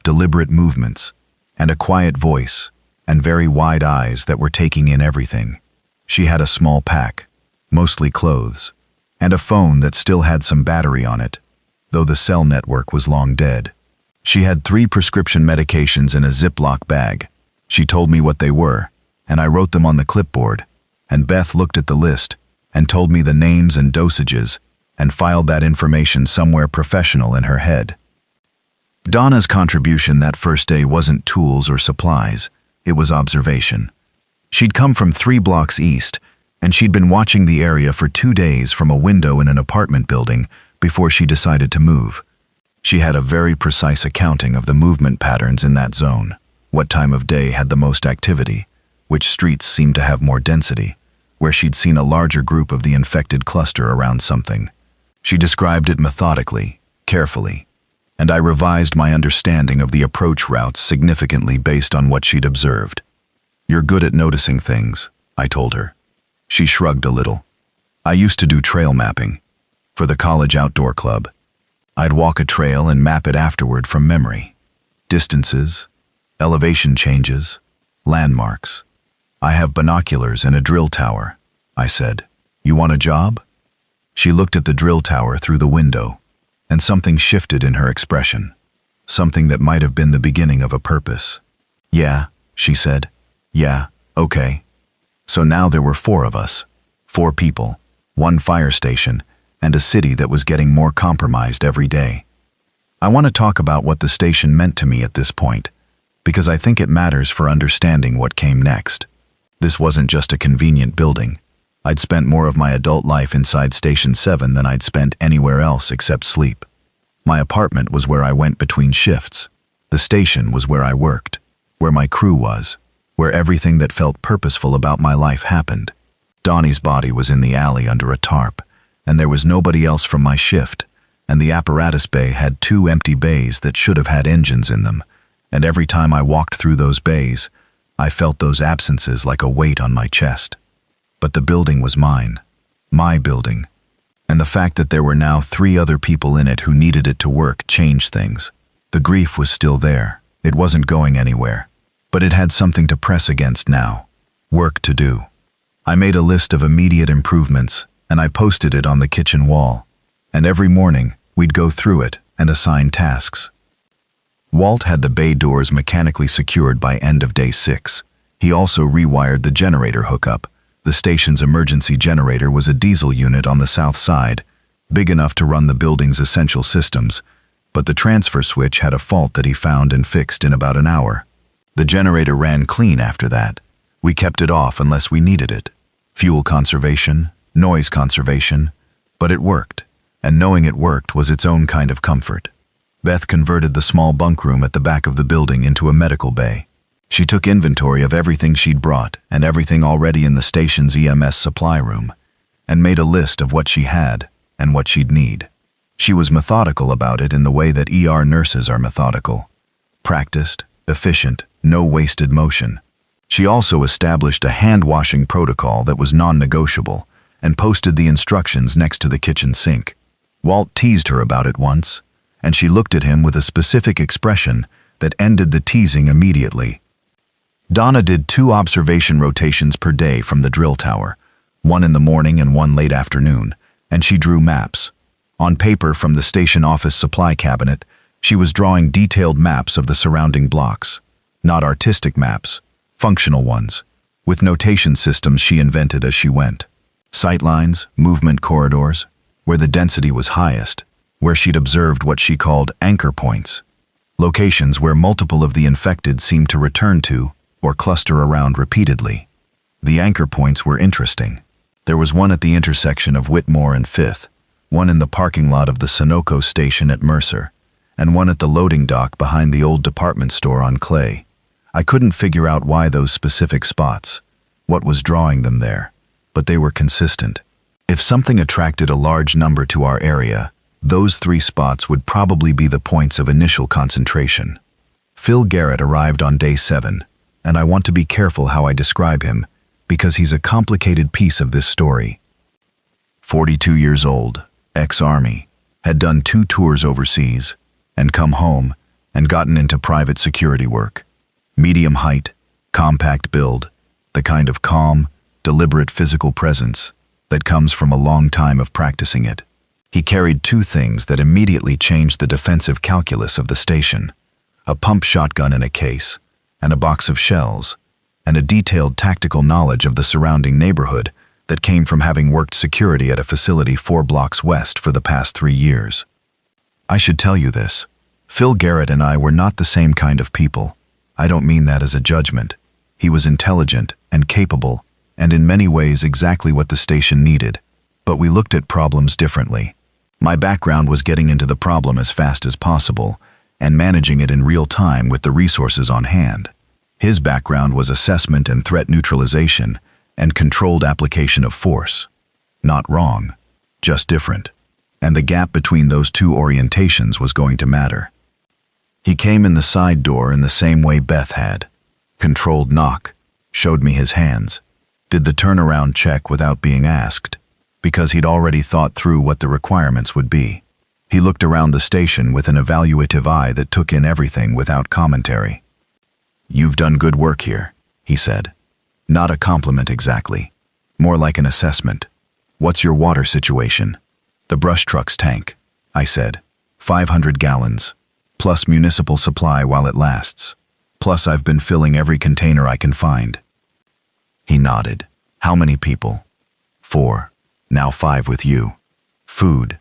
deliberate movements, and a quiet voice, and very wide eyes that were taking in everything. She had a small pack, mostly clothes, and a phone that still had some battery on it, though the cell network was long dead. She had 3 prescription medications in a Ziploc bag. She told me what they were, and I wrote them on the clipboard, and Beth looked at the list and told me the names and dosages and filed that information somewhere professional in her head. Donna's contribution that first day wasn't tools or supplies, it was observation. She'd come from 3 blocks east, and she'd been watching the area for 2 days from a window in an apartment building before she decided to move. She had a very precise accounting of the movement patterns in that zone, what time of day had the most activity, which streets seemed to have more density, where she'd seen a larger group of the infected cluster around something. She described it methodically, carefully, and I revised my understanding of the approach routes significantly based on what she'd observed. "You're good at noticing things," I told her. She shrugged a little. "I used to do trail mapping for the college outdoor club. I'd walk a trail and map it afterward from memory. Distances, elevation changes, landmarks. I have binoculars and a drill tower," I said. "You want a job?" She looked at the drill tower through the window, and something shifted in her expression. Something that might have been the beginning of a purpose. "Yeah," she said. "Yeah, okay." So now there were 4 of us. 4 people, 1 fire station, and a city that was getting more compromised every day. I want to talk about what the station meant to me at this point, because I think it matters for understanding what came next. This wasn't just a convenient building. I'd spent more of my adult life inside Station 7 than I'd spent anywhere else except sleep. My apartment was where I went between shifts. The station was where I worked, where my crew was, where everything that felt purposeful about my life happened. Donnie's body was in the alley under a tarp, and there was nobody else from my shift, and the apparatus bay had 2 empty bays that should have had engines in them, and every time I walked through those bays, I felt those absences like a weight on my chest. But the building was mine, my building, and the fact that there were now 3 other people in it who needed it to work changed things. The grief was still there. It wasn't going anywhere, but it had something to press against now, work to do. I made a list of immediate improvements, and I posted it on the kitchen wall, and every morning we'd go through it and assign tasks. Walt had the bay doors mechanically secured by end of day 6. He also rewired the generator hookup. The station's emergency generator was a diesel unit on the south side, big enough to run the building's essential systems, but the transfer switch had a fault that he found and fixed in about an hour. The generator ran clean after that. We kept it off unless we needed it. Fuel conservation, noise conservation, but it worked, and knowing it worked was its own kind of comfort. Beth converted the small bunk room at the back of the building into a medical bay. She took inventory of everything she'd brought and everything already in the station's EMS supply room, and made a list of what she had and what she'd need. She was methodical about it in the way that ER nurses are methodical. Practiced, efficient, no wasted motion. She also established a hand-washing protocol that was non-negotiable and posted the instructions next to the kitchen sink. Walt teased her about it once, and she looked at him with a specific expression that ended the teasing immediately. Donna did 2 observation rotations per day from the drill tower, 1 in the morning and 1 late afternoon, and she drew maps. On paper from the station office supply cabinet, she was drawing detailed maps of the surrounding blocks. Not artistic maps, functional ones, with notation systems she invented as she went. Sightlines, movement corridors, where the density was highest, where she'd observed what she called anchor points, locations where multiple of the infected seemed to return to or cluster around repeatedly. The anchor points were interesting. There was one at the intersection of Whitmore and 5th, one in the parking lot of the Sunoco station at Mercer, and one at the loading dock behind the old department store on Clay. I couldn't figure out why those specific spots, what was drawing them there, but they were consistent. If something attracted a large number to our area, those 3 spots would probably be the points of initial concentration. Phil Garrett arrived on day 7, and I want to be careful how I describe him, because he's a complicated piece of this story. 42 years old, ex-Army, had done 2 tours overseas, and come home, and gotten into private security work. Medium height, compact build, the kind of calm, deliberate physical presence that comes from a long time of practicing it. He carried 2 things that immediately changed the defensive calculus of the station: a pump shotgun in a case, and a box of shells, and a detailed tactical knowledge of the surrounding neighborhood that came from having worked security at a facility 4 blocks west for the past 3 years. I should tell you this. Phil Garrett and I were not the same kind of people. I don't mean that as a judgment. He was intelligent and capable, and in many ways exactly what the station needed, but we looked at problems differently. My background was getting into the problem as fast as possible and managing it in real time with the resources on hand. His background was assessment and threat neutralization and controlled application of force. Not wrong, just different. And the gap between those 2 orientations was going to matter. He came in the side door in the same way Beth had. Controlled knock, showed me his hands, did the turnaround check without being asked, because he'd already thought through what the requirements would be. He looked around the station with an evaluative eye that took in everything without commentary. "You've done good work here," he said. Not a compliment exactly, more like an assessment. "What's your water situation?" "The brush truck's tank," I said. 500 gallons, plus municipal supply while it lasts. Plus I've been filling every container I can find. He nodded. "How many people?" 4. Now 5 with you. "Food?"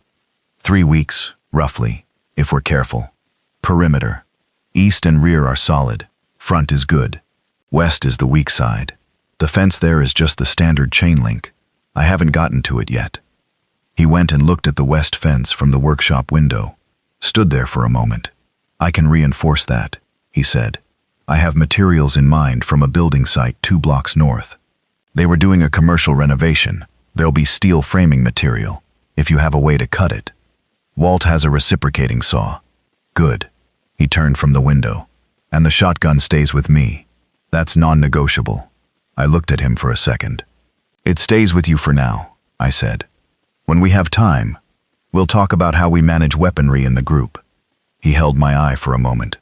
3 weeks, roughly, if we're careful. "Perimeter?" "East and rear are solid. Front is good. West is the weak side. The fence there is just the standard chain link. I haven't gotten to it yet." He went and looked at the west fence from the workshop window. Stood there for a moment. "I can reinforce that," he said. "I have materials in mind from a building site 2 blocks north. They were doing a commercial renovation. There'll be steel framing material, if you have a way to cut it. Walt has a reciprocating saw." "Good." He turned from the window. "And the shotgun stays with me. That's non-negotiable." I looked at him for a second. "It stays with you for now," I said. "When we have time, we'll talk about how we manage weaponry in the group." He held my eye for a moment.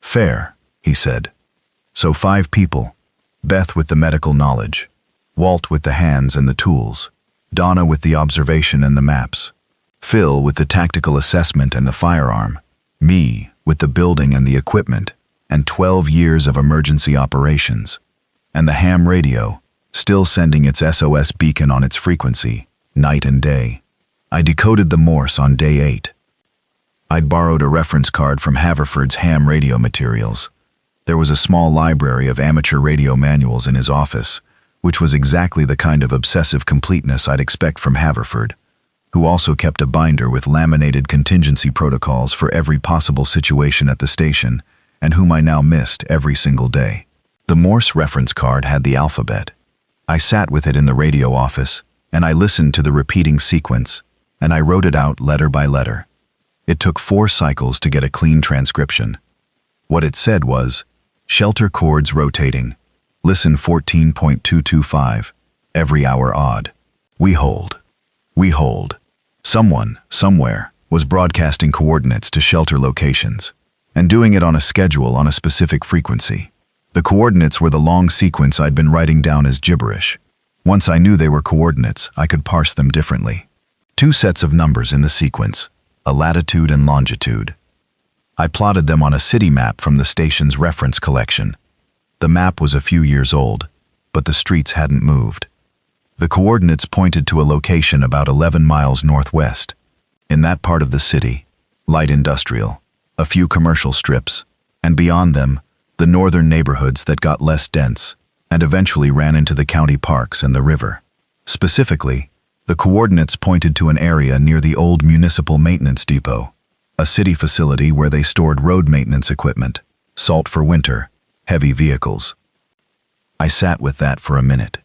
"Fair," he said. "So 5 people. Beth with the medical knowledge. Walt with the hands and the tools. Donna with the observation and the maps. Phil with the tactical assessment and the firearm. Me with the building and the equipment. And 12 years of emergency operations. And the ham radio, still sending its SOS beacon on its frequency, night and day. I decoded the Morse on day 8. I'd borrowed a reference card from Haverford's ham radio materials. There was a small library of amateur radio manuals in his office, which was exactly the kind of obsessive completeness I'd expect from Haverford, who also kept a binder with laminated contingency protocols for every possible situation at the station, and whom I now missed every single day. The Morse reference card had the alphabet. I sat with it in the radio office, and I listened to the repeating sequence, and I wrote it out letter by letter. It took 4 cycles to get a clean transcription. What it said was, "Shelter cords rotating. Listen 14.225. Every hour odd. We hold. We hold." Someone, somewhere, was broadcasting coordinates to shelter locations, and doing it on a schedule on a specific frequency. The coordinates were the long sequence I'd been writing down as gibberish. Once I knew they were coordinates, I could parse them differently. 2 sets of numbers in the sequence, a latitude and longitude. I plotted them on a city map from the station's reference collection. The map was a few years old, but the streets hadn't moved. The coordinates pointed to a location about 11 miles northwest. In that part of the city, light industrial, a few commercial strips, and beyond them, the northern neighborhoods that got less dense and eventually ran into the county parks and the river. Specifically, the coordinates pointed to an area near the old municipal maintenance depot, a city facility where they stored road maintenance equipment, salt for winter, heavy vehicles. I sat with that for a minute.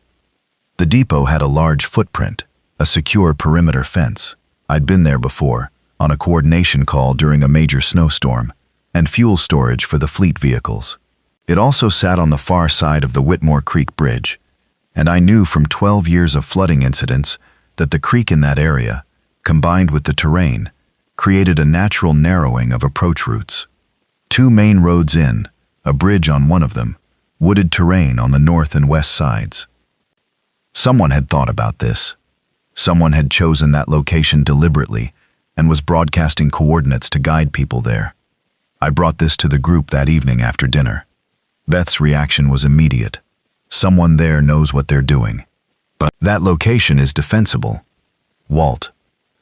The depot had a large footprint, a secure perimeter fence. I'd been there before, on a coordination call during a major snowstorm, and fuel storage for the fleet vehicles. It also sat on the far side of the Whitmore Creek Bridge, and I knew from 12 years of flooding incidents that the creek in that area, combined with the terrain, created a natural narrowing of approach routes. 2 main roads in, a bridge on one of them, wooded terrain on the north and west sides. Someone had thought about this. Someone had chosen that location deliberately and was broadcasting coordinates to guide people there. I brought this to the group that evening after dinner. Beth's reaction was immediate. Someone there knows what they're doing. But that location is defensible. Walt,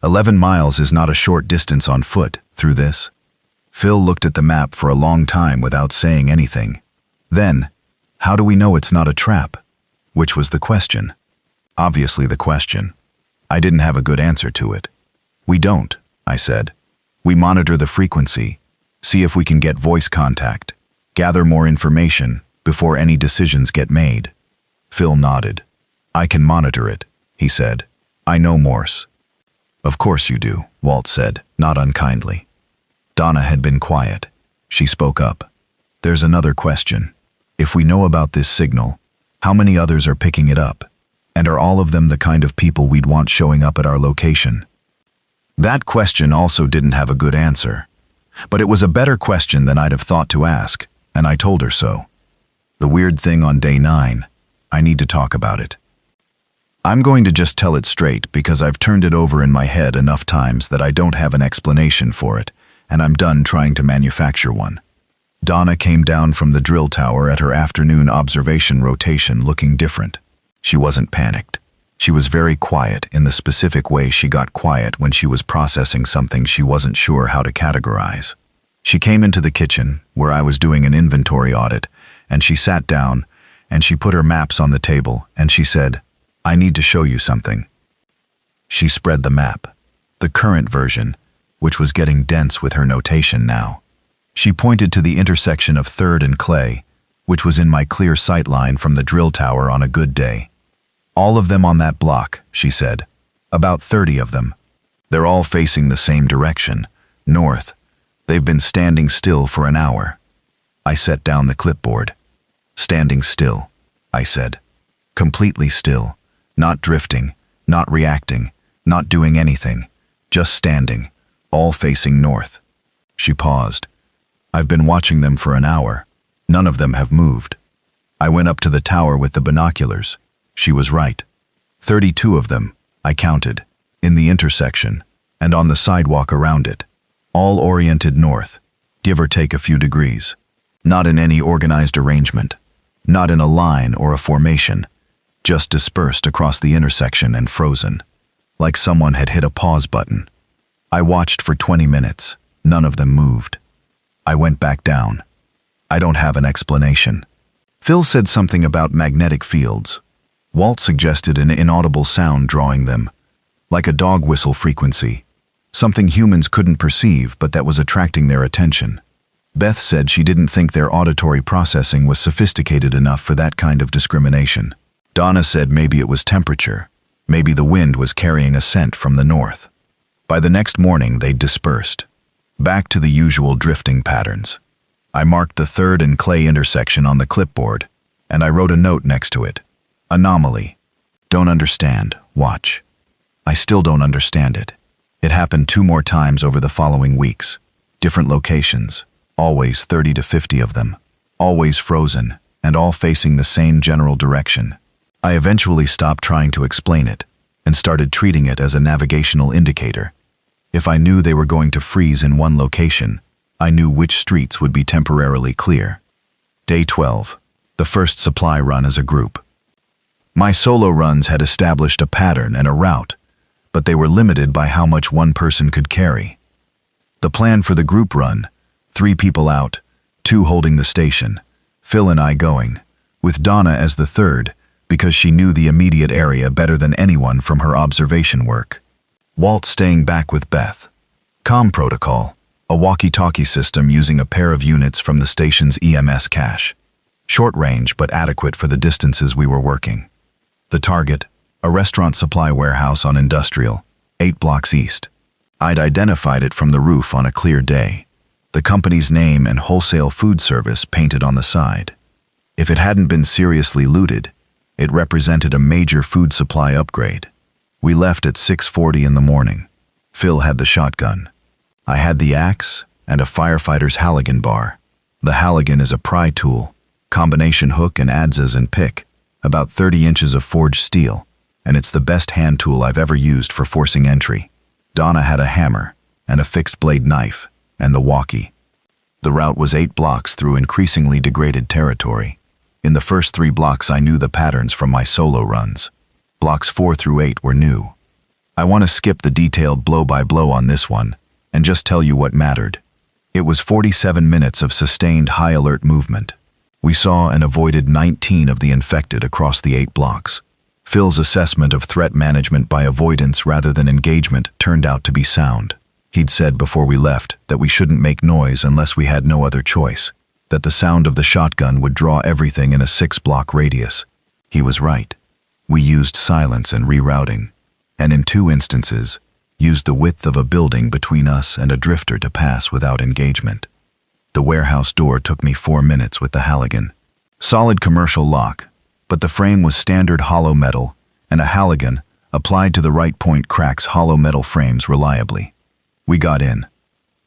11 miles is not a short distance on foot through this. Phil looked at the map for a long time without saying anything. Then, how do we know it's not a trap? Which was the question. Obviously the question. I didn't have a good answer to it. We don't, I said. We monitor the frequency, see if we can get voice contact, gather more information before any decisions get made. Phil nodded. I can monitor it, he said. I know Morse. Of course you do, Walt said, not unkindly. Donna had been quiet. She spoke up. There's another question. If we know about this signal, How many others are picking it up? And are all of them the kind of people we'd want showing up at our location? That question also didn't have a good answer. But it was a better question than I'd have thought to ask, and I told her so. The weird thing on day 9, I need to talk about it. I'm going to just tell it straight because I've turned it over in my head enough times that I don't have an explanation for it, and I'm done trying to manufacture one. Donna came down from the drill tower at her afternoon observation rotation looking different. She wasn't panicked. She was very quiet in the specific way she got quiet when she was processing something she wasn't sure how to categorize. She came into the kitchen, where I was doing an inventory audit, and she sat down, and she put her maps on the table, and she said, "I need to show you something." She spread the map, the current version, which was getting dense with her notation now. She pointed to the intersection of 3rd and Clay, which was in my clear sight line from the drill tower on a good day. "All of them on that block," she said. "About 30 of them. They're all facing the same direction, north. They've been standing still for an hour." I set down the clipboard. "Standing still," I said. "Completely still. Not drifting, not reacting, not doing anything. Just standing, all facing north." She paused. "I've been watching them for an hour. None of them have moved." I went up to the tower with the binoculars. She was right. 32 of them, I counted, in the intersection, and on the sidewalk around it, all oriented north, give or take a few degrees. Not in any organized arrangement, not in a line or a formation, just dispersed across the intersection and frozen, like someone had hit a pause button. I watched for 20 minutes. None of them moved. I went back down. I don't have an explanation. Phil said something about magnetic fields. Walt suggested an inaudible sound drawing them, like a dog whistle frequency, something humans couldn't perceive but that was attracting their attention. Beth said she didn't think their auditory processing was sophisticated enough for that kind of discrimination. Donna said maybe it was temperature, maybe the wind was carrying a scent from the north. By the next morning they'd dispersed, back to the usual drifting patterns. I marked the 3rd and Clay intersection on the clipboard, and I wrote a note next to it. Anomaly. Don't understand. Watch. I still don't understand it. It happened 2 more times over the following weeks. Different locations. Always 30 to 50 of them. Always frozen, and all facing the same general direction. I eventually stopped trying to explain it, and started treating it as a navigational indicator. If I knew they were going to freeze in one location, I knew which streets would be temporarily clear. Day 12. The first supply run as a group. My solo runs had established a pattern and a route, but they were limited by how much one person could carry. The plan for the group run, 3 people out, 2 holding the station, Phil and I going, with Donna as the 3rd because she knew the immediate area better than anyone from her observation work. Walt staying back with Beth. Comm protocol, a walkie-talkie system using a pair of units from the station's EMS cache. Short range but adequate for the distances we were working. The target, a restaurant supply warehouse on Industrial, 8 blocks east. I'd identified it from the roof on a clear day. The company's name and wholesale food service painted on the side. If it hadn't been seriously looted, it represented a major food supply upgrade. We left at 6:40 in the morning. Phil had the shotgun. I had the axe and a firefighter's Halligan bar. The Halligan is a pry tool, combination hook and adzes and pick, about 30 inches of forged steel, and it's the best hand tool I've ever used for forcing entry. Donna had a hammer and a fixed blade knife and the walkie. The route was 8 blocks through increasingly degraded territory. In the first 3 blocks I knew the patterns from my solo runs. Blocks 4 through 8 were new. I want to skip the detailed blow-by-blow on this one and just tell you what mattered. It was 47 minutes of sustained high-alert movement. We saw and avoided 19 of the infected across the 8 blocks. Phil's assessment of threat management by avoidance rather than engagement turned out to be sound. He'd said before we left that we shouldn't make noise unless we had no other choice, that the sound of the shotgun would draw everything in a 6-block radius. He was right. We used silence and rerouting, and in 2 instances, used the width of a building between us and a drifter to pass without engagement. The warehouse door took me 4 minutes with the Halligan. Solid commercial lock, but the frame was standard hollow metal, and a halogen applied to the right point cracks hollow metal frames reliably. We got in.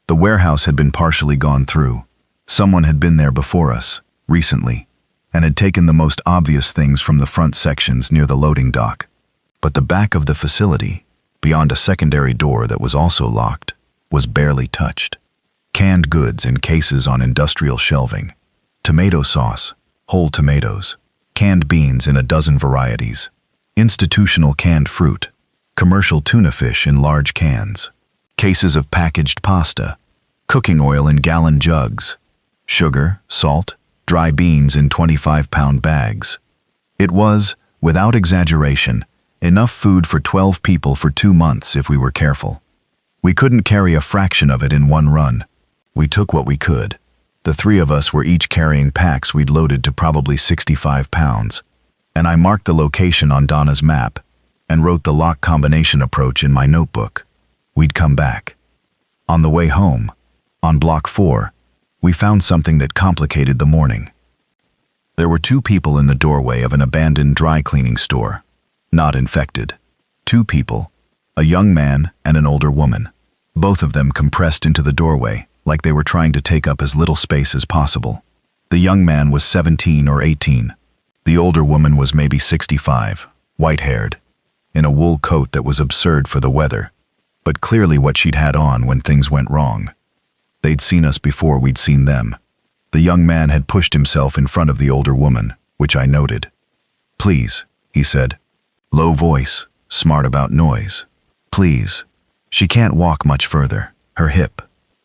The warehouse had been partially gone through. Someone had been there before us, recently, and had taken the most obvious things from the front sections near the loading dock. But the back of the facility, beyond a secondary door that was also locked, was barely touched. Canned goods in cases on industrial shelving. Tomato sauce, whole tomatoes, canned beans in a dozen varieties, institutional canned fruit, commercial tuna fish in large cans, cases of packaged pasta, cooking oil in gallon jugs, sugar, salt, dry beans in 25-pound bags. It was, without exaggeration, enough food for 12 people for 2 months if we were careful. We couldn't carry a fraction of it in one run. We took what we could. The 3 of us were each carrying packs we'd loaded to probably 65 pounds, and I marked the location on Donna's map and wrote the lock combination approach in my notebook. We'd come back. On the way home, on Block 4, we found something that complicated the morning. There were 2 people in the doorway of an abandoned dry cleaning store, not infected. 2 people, a young man and an older woman, both of them compressed into the doorway like they were trying to take up as little space as possible. The young man was 17 or 18. The older woman was maybe 65, white-haired, in a wool coat that was absurd for the weather, but clearly what she'd had on when things went wrong. They'd seen us before we'd seen them. The young man had pushed himself in front of the older woman, which I noted. "Please," he said. Low voice, smart about noise. "Please. She can't walk much further. Her hip."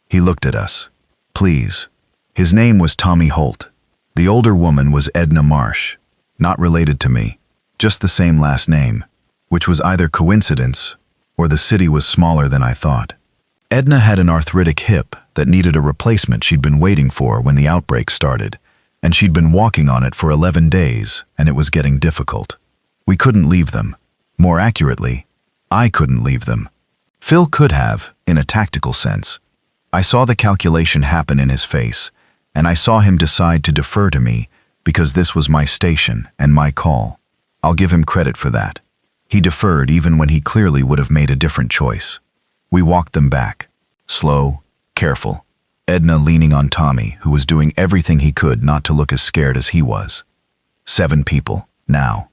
He looked at us. "Please." His name was Tommy Holt. The older woman was Edna Marsh. Not related to me, just the same last name, which was either coincidence or the city was smaller than I thought. Edna had an arthritic hip that needed a replacement she'd been waiting for when the outbreak started, and she'd been walking on it for 11 days, and it was getting difficult. We couldn't leave them. More accurately, I couldn't leave them. Phil could have, in a tactical sense. I saw the calculation happen in his face, and I saw him decide to defer to me because this was my station and my call. I'll give him credit for that. He deferred even when he clearly would have made a different choice. We walked them back. Slow, careful. Edna leaning on Tommy, who was doing everything he could not to look as scared as he was. 7 people, now.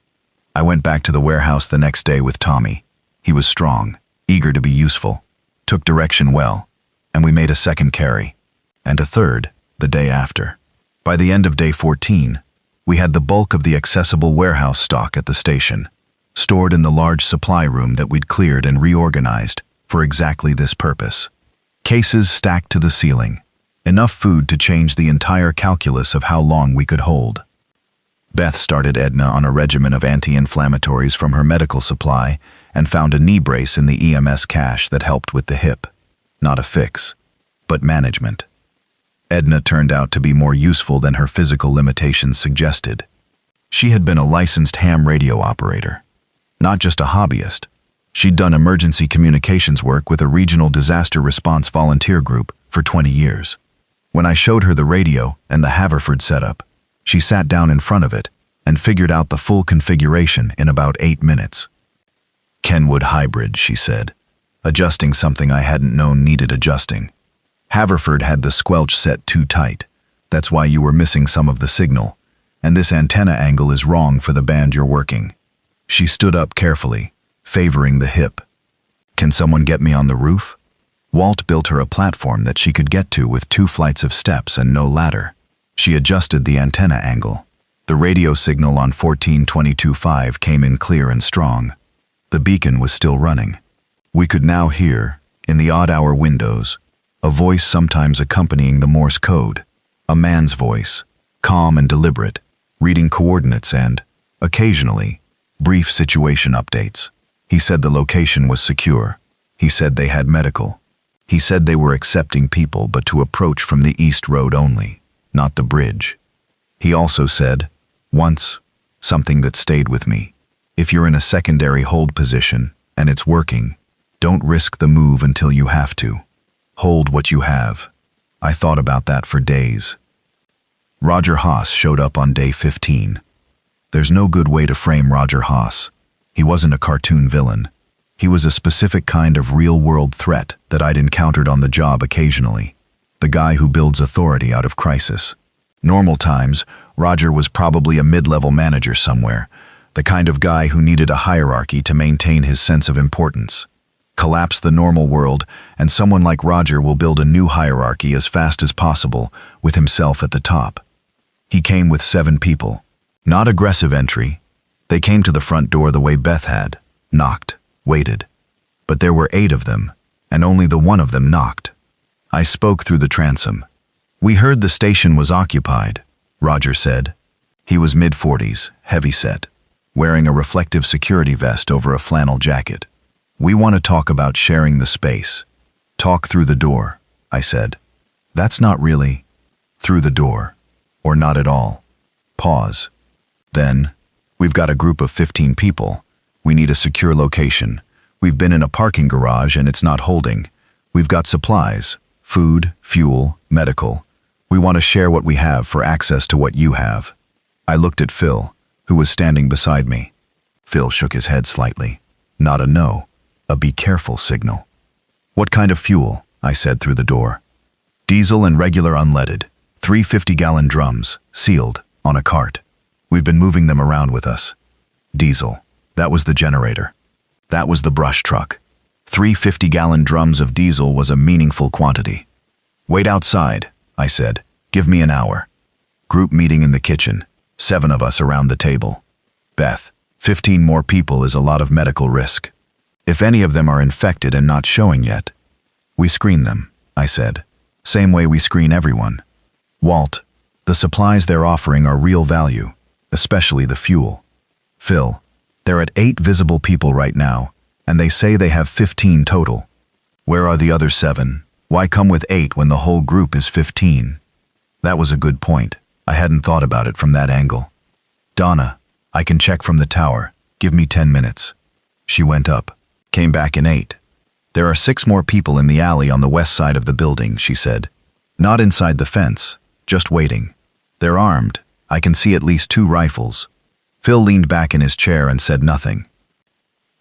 I went back to the warehouse the next day with Tommy. He was strong, eager to be useful, took direction well, and we made a second carry, and a third the day after. By the end of day 14, we had the bulk of the accessible warehouse stock at the station, stored in the large supply room that we'd cleared and reorganized for exactly this purpose. Cases stacked to the ceiling, enough food to change the entire calculus of how long we could hold. Beth started Edna on a regimen of anti-inflammatories from her medical supply and found a knee brace in the EMS cache that helped with the hip. Not a fix, but management. Edna turned out to be more useful than her physical limitations suggested. She had been a licensed ham radio operator, not just a hobbyist. She'd done emergency communications work with a regional disaster response volunteer group for 20 years. When I showed her the radio and the Haverford setup, she sat down in front of it and figured out the full configuration in about 8 minutes. Kenwood hybrid, she said, adjusting something I hadn't known needed adjusting. Haverford had the squelch set too tight. That's why you were missing some of the signal, and this antenna angle is wrong for the band you're working. She stood up carefully, favoring the hip. Can someone get me on the roof? Walt built her a platform that she could get to with 2 flights of steps and no ladder. She adjusted the antenna angle. The radio signal on 1422.5 came in clear and strong. The beacon was still running. We could now hear, in the odd-hour windows, a voice sometimes accompanying the Morse code, a man's voice, calm and deliberate, reading coordinates and, occasionally, brief situation updates. He said the location was secure. He said they had medical. He said they were accepting people but to approach from the east road only, not the bridge. He also said, once, something that stayed with me. If you're in a secondary hold position and it's working, don't risk the move until you have to. Hold what you have. I thought about that for days. Roger Haas showed up on day 15. There's no good way to frame Roger Haas. He wasn't a cartoon villain. He was a specific kind of real-world threat that I'd encountered on the job occasionally. The guy who builds authority out of crisis. Normal times, Roger was probably a mid-level manager somewhere, the kind of guy who needed a hierarchy to maintain his sense of importance. Collapse the normal world, and someone like Roger will build a new hierarchy as fast as possible, with himself at the top. He came with 7 people. Not aggressive entry. They came to the front door the way Beth had, knocked, waited. But there were 8 of them, and only the one of them knocked. I spoke through the transom. "We heard the station was occupied," Roger said. He was mid-40s, heavy-set, wearing a reflective security vest over a flannel jacket. "We want to talk about sharing the space." "Talk through the door," I said. "That's not really through the door, or not at all." Pause. Then, "We've got a group of 15 people. We need a secure location. We've been in a parking garage and it's not holding. We've got supplies, food, fuel, medical. We want to share what we have for access to what you have." I looked at Phil, who was standing beside me. Phil shook his head slightly. Not a no, a be careful signal. "What kind of fuel?" I said through the door. "Diesel and regular unleaded, 3 50-gallon drums, sealed, on a cart. We've been moving them around with us." Diesel. That was the generator. That was the brush truck. 3 50-gallon drums of diesel was a meaningful quantity. "Wait outside," I said. "Give me an hour." Group meeting in the kitchen, 7 of us around the table. "Beth, 15 more people is a lot of medical risk. If any of them are infected and not showing yet, we screen them," I said. "Same way we screen everyone." "Walt, the supplies they're offering are real value, especially the fuel." "Phil, they're at 8 visible people right now, and they say they have 15 total. Where are the other 7? Why come with 8 when the whole group is 15? That was a good point. I hadn't thought about it from that angle. "Donna, I can check from the tower. Give me 10 minutes. She went up, came back in 8. "There are 6 more people in the alley on the west side of the building," she said. "Not inside the fence, just waiting. They're armed. I can see at least 2 rifles." Phil leaned back in his chair and said nothing.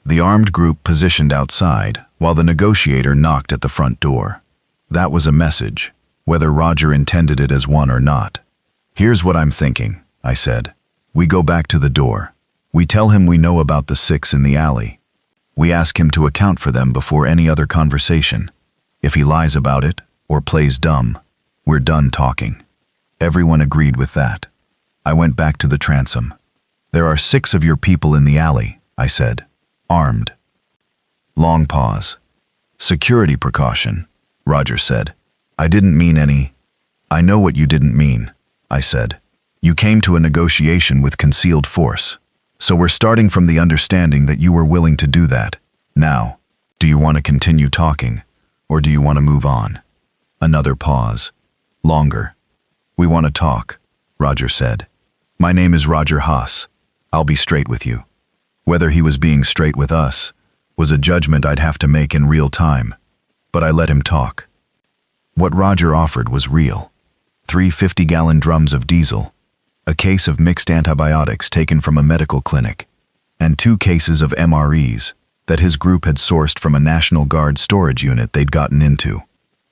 The armed group positioned outside, while the negotiator knocked at the front door. That was a message, whether Roger intended it as one or not. "Here's what I'm thinking," I said. "We go back to the door. We tell him we know about the 6 in the alley. We ask him to account for them before any other conversation. If he lies about it, or plays dumb, we're done talking." Everyone agreed with that. I went back to the transom. "There are 6 of your people in the alley," I said. "Armed." Long pause. "Security precaution," Roger said. "I didn't mean any." "I know what you didn't mean," I said. "You came to a negotiation with concealed force. So we're starting from the understanding that you were willing to do that. Now, do you want to continue talking, or do you want to move on?" Another pause. Longer. "We want to talk," Roger said. "My name is Roger Haas. I'll be straight with you." Whether he was being straight with us was a judgment I'd have to make in real time, but I let him talk. What Roger offered was real. 3 50-gallon drums of diesel, a case of mixed antibiotics taken from a medical clinic, and 2 cases of MREs that his group had sourced from a National Guard storage unit they'd gotten into.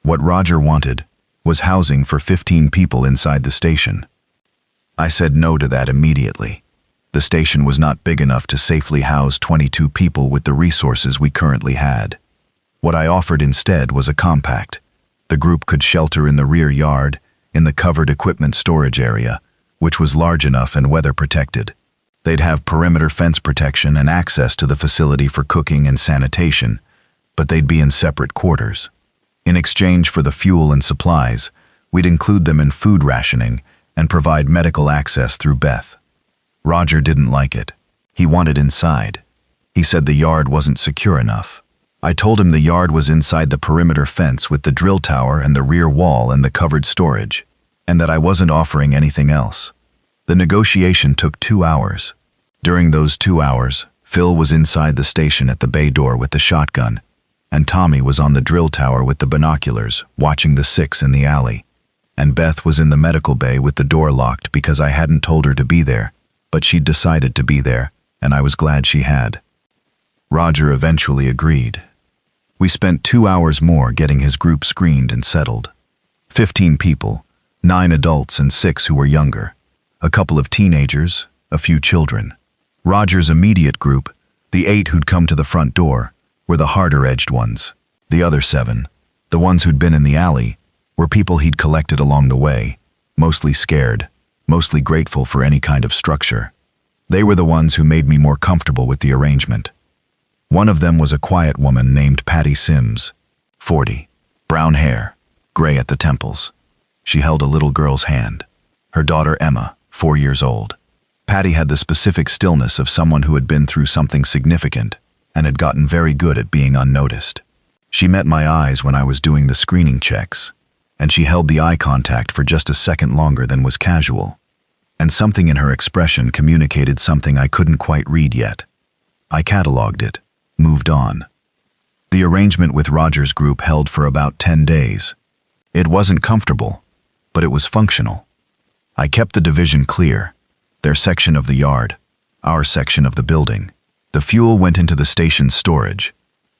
What Roger wanted was housing for 15 people inside the station. I said no to that immediately. The station was not big enough to safely house 22 people with the resources we currently had. What I offered instead was a compact. The group could shelter in the rear yard, in the covered equipment storage area, which was large enough and weather protected. They'd have perimeter fence protection and access to the facility for cooking and sanitation, but they'd be in separate quarters. In exchange for the fuel and supplies, we'd include them in food rationing and provide medical access through Beth. Roger didn't like it. He wanted inside. He said the yard wasn't secure enough. I told him the yard was inside the perimeter fence with the drill tower and the rear wall and the covered storage, and that I wasn't offering anything else. The negotiation took 2 hours. During those 2 hours, Phil was inside the station at the bay door with the shotgun, and Tommy was on the drill tower with the binoculars, watching the 6 in the alley, and Beth was in the medical bay with the door locked because I hadn't told her to be there, but she'd decided to be there, and I was glad she had. Roger eventually agreed. We spent 2 hours more getting his group screened and settled. 15 people, 9 adults and 6 who were younger. A couple of teenagers, a few children. Roger's immediate group, the 8 who'd come to the front door, were the harder-edged ones. The other 7, the ones who'd been in the alley, were people he'd collected along the way, mostly scared, mostly grateful for any kind of structure. They were the ones who made me more comfortable with the arrangement. One of them was a quiet woman named Patty Sims, 40, brown hair, gray at the temples. She held a little girl's hand. Her daughter Emma, 4 years old. Patty had the specific stillness of someone who had been through something significant and had gotten very good at being unnoticed. She met my eyes when I was doing the screening checks, and she held the eye contact for just a second longer than was casual. And something in her expression communicated something I couldn't quite read yet. I cataloged it, moved on. The arrangement with Roger's group held for about 10 days. It wasn't comfortable, but it was functional. I kept the division clear, their section of the yard, our section of the building. The fuel went into the station's storage.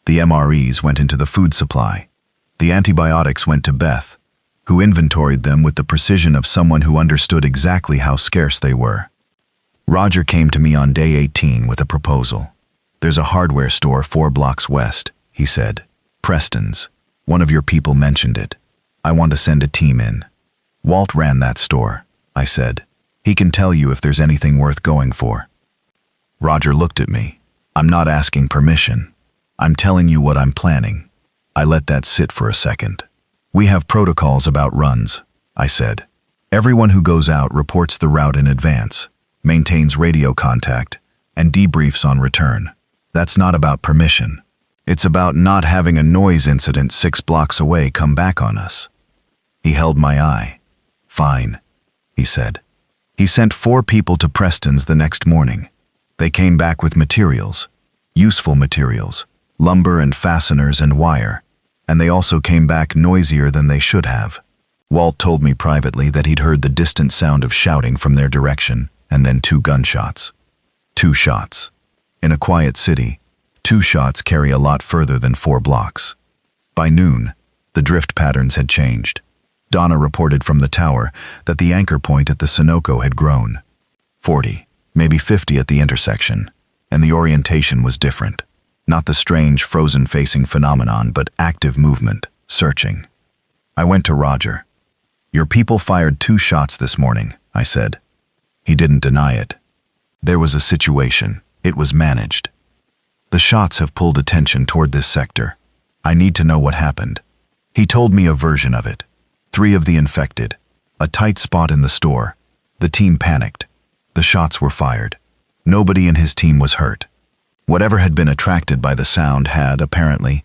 The MREs went into the food supply. The antibiotics went to Beth, who inventoried them with the precision of someone who understood exactly how scarce they were. Roger came to me on day 18 with a proposal. "There's a hardware store 4 blocks west," he said. "Preston's. One of your people mentioned it. I want to send a team in." "Walt ran that store," I said. "He can tell you if there's anything worth going for." Roger looked at me. "I'm not asking permission. I'm telling you what I'm planning." I let that sit for a second. "We have protocols about runs," I said. "Everyone who goes out reports the route in advance, maintains radio contact, and debriefs on return. That's not about permission. It's about not having a noise incident 6 blocks away come back on us." He held my eye. "Fine," he said. He sent 4 people to Preston's the next morning. They came back with materials, useful materials, lumber and fasteners and wire, and they also came back noisier than they should have. Walt told me privately that he'd heard the distant sound of shouting from their direction, and then 2 gunshots. 2 shots. In a quiet city, 2 shots carry a lot further than 4 blocks. By noon, the drift patterns had changed. Donna reported from the tower that the anchor point at the Sunoco had grown. 40, maybe 50 at the intersection, and the orientation was different. Not the strange frozen-facing phenomenon, but active movement, searching. I went to Roger. "Your people fired 2 shots this morning," I said. He didn't deny it. "There was a situation. It was managed. The shots have pulled attention toward this sector. I need to know what happened." He told me a version of it. 3 of the infected. A tight spot in the store. The team panicked. The shots were fired. Nobody in his team was hurt. Whatever had been attracted by the sound had, apparently,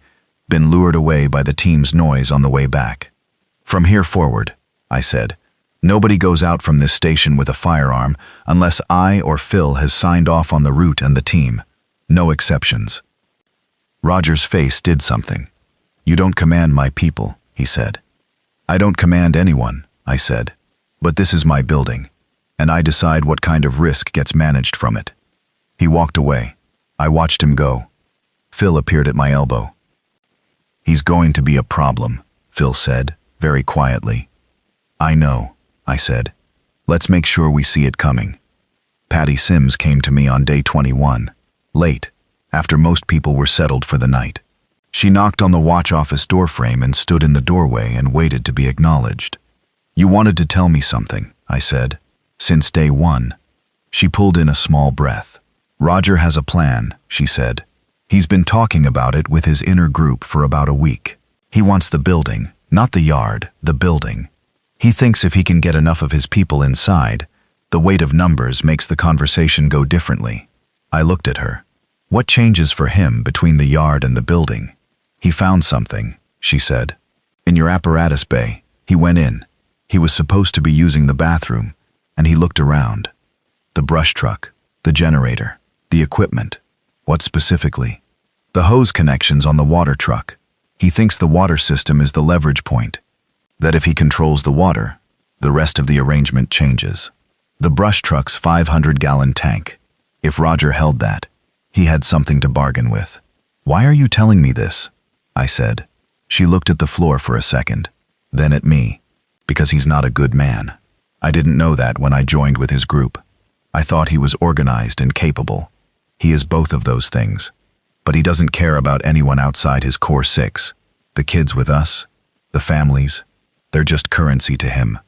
been lured away by the team's noise on the way back. "From here forward," I said, "nobody goes out from this station with a firearm unless I or Phil has signed off on the route and the team. No exceptions." Roger's face did something. "You don't command my people," he said. "I don't command anyone," I said, "but this is my building, and I decide what kind of risk gets managed from it." He walked away. I watched him go. Phil appeared at my elbow. "He's going to be a problem," Phil said, very quietly. "I know," I said. "Let's make sure we see it coming." Patty Sims came to me on day 21, late, after most people were settled for the night. She knocked on the watch office doorframe and stood in the doorway and waited to be acknowledged. "You wanted to tell me something," I said. "Since day 1. She pulled in a small breath. "Roger has a plan," she said. "He's been talking about it with his inner group for about a week. He wants the building, not the yard, the building. He thinks if he can get enough of his people inside, the weight of numbers makes the conversation go differently." I looked at her. "What changes for him between the yard and the building?" "He found something," she said. "In your apparatus bay, he went in. He was supposed to be using the bathroom, and he looked around. The brush truck, the generator, the equipment. What specifically? The hose connections on the water truck. He thinks the water system is the leverage point. That if he controls the water, the rest of the arrangement changes." The brush truck's 500-gallon tank. If Roger held that, he had something to bargain with. "Why are you telling me this?" I said. She looked at the floor for a second, then at me. "Because he's not a good man. I didn't know that when I joined with his group. I thought he was organized and capable. He is both of those things. But he doesn't care about anyone outside his core six. The kids with us, the families, they're just currency to him.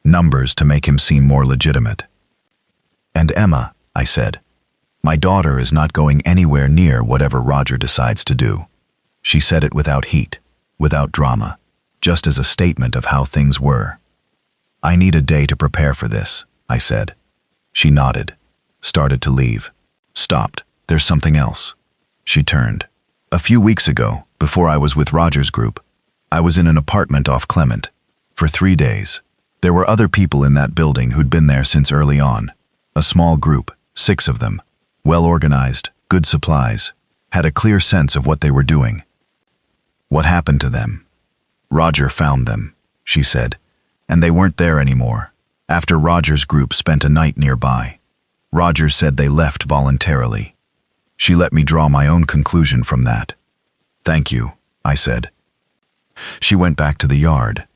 Numbers to make him seem more legitimate." "And Emma," I said, "my daughter is not going anywhere near whatever Roger decides to do." She said it without heat, without drama, just as a statement of how things were. "I need a day to prepare for this," I said. She nodded, started to leave, stopped. "There's something else." She turned. "A few weeks ago, before I was with Roger's group, I was in an apartment off Clement. For 3 days. There were other people in that building who'd been there since early on. A small group, 6 of them. Well organized, good supplies, had a clear sense of what they were doing. What happened to them? Roger found them," she said, "and they weren't there anymore. After Roger's group spent a night nearby. Roger said they left voluntarily. She let me draw my own conclusion from that." "Thank you," I said. She went back to the yard.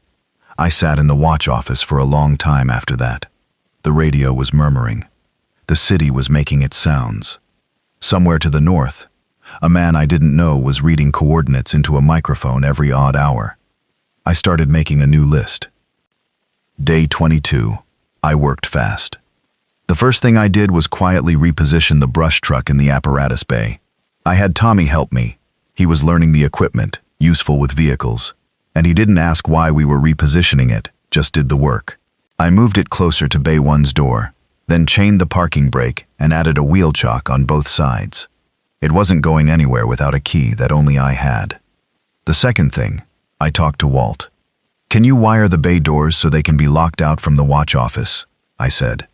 I sat in the watch office for a long time after that. The radio was murmuring. The city was making its sounds. Somewhere to the north, a man I didn't know was reading coordinates into a microphone every odd hour. I started making a new list. Day 22. I worked fast. The first thing I did was quietly reposition the brush truck in the apparatus bay. I had Tommy help me. He was learning the equipment, useful with vehicles, and he didn't ask why we were repositioning it, just did the work. I moved it closer to Bay 1's door, then chained the parking brake and added a wheel chock on both sides. It wasn't going anywhere without a key that only I had. The second thing, I talked to Walt. "Can you wire the bay doors so they can be locked out from the watch office?" I said.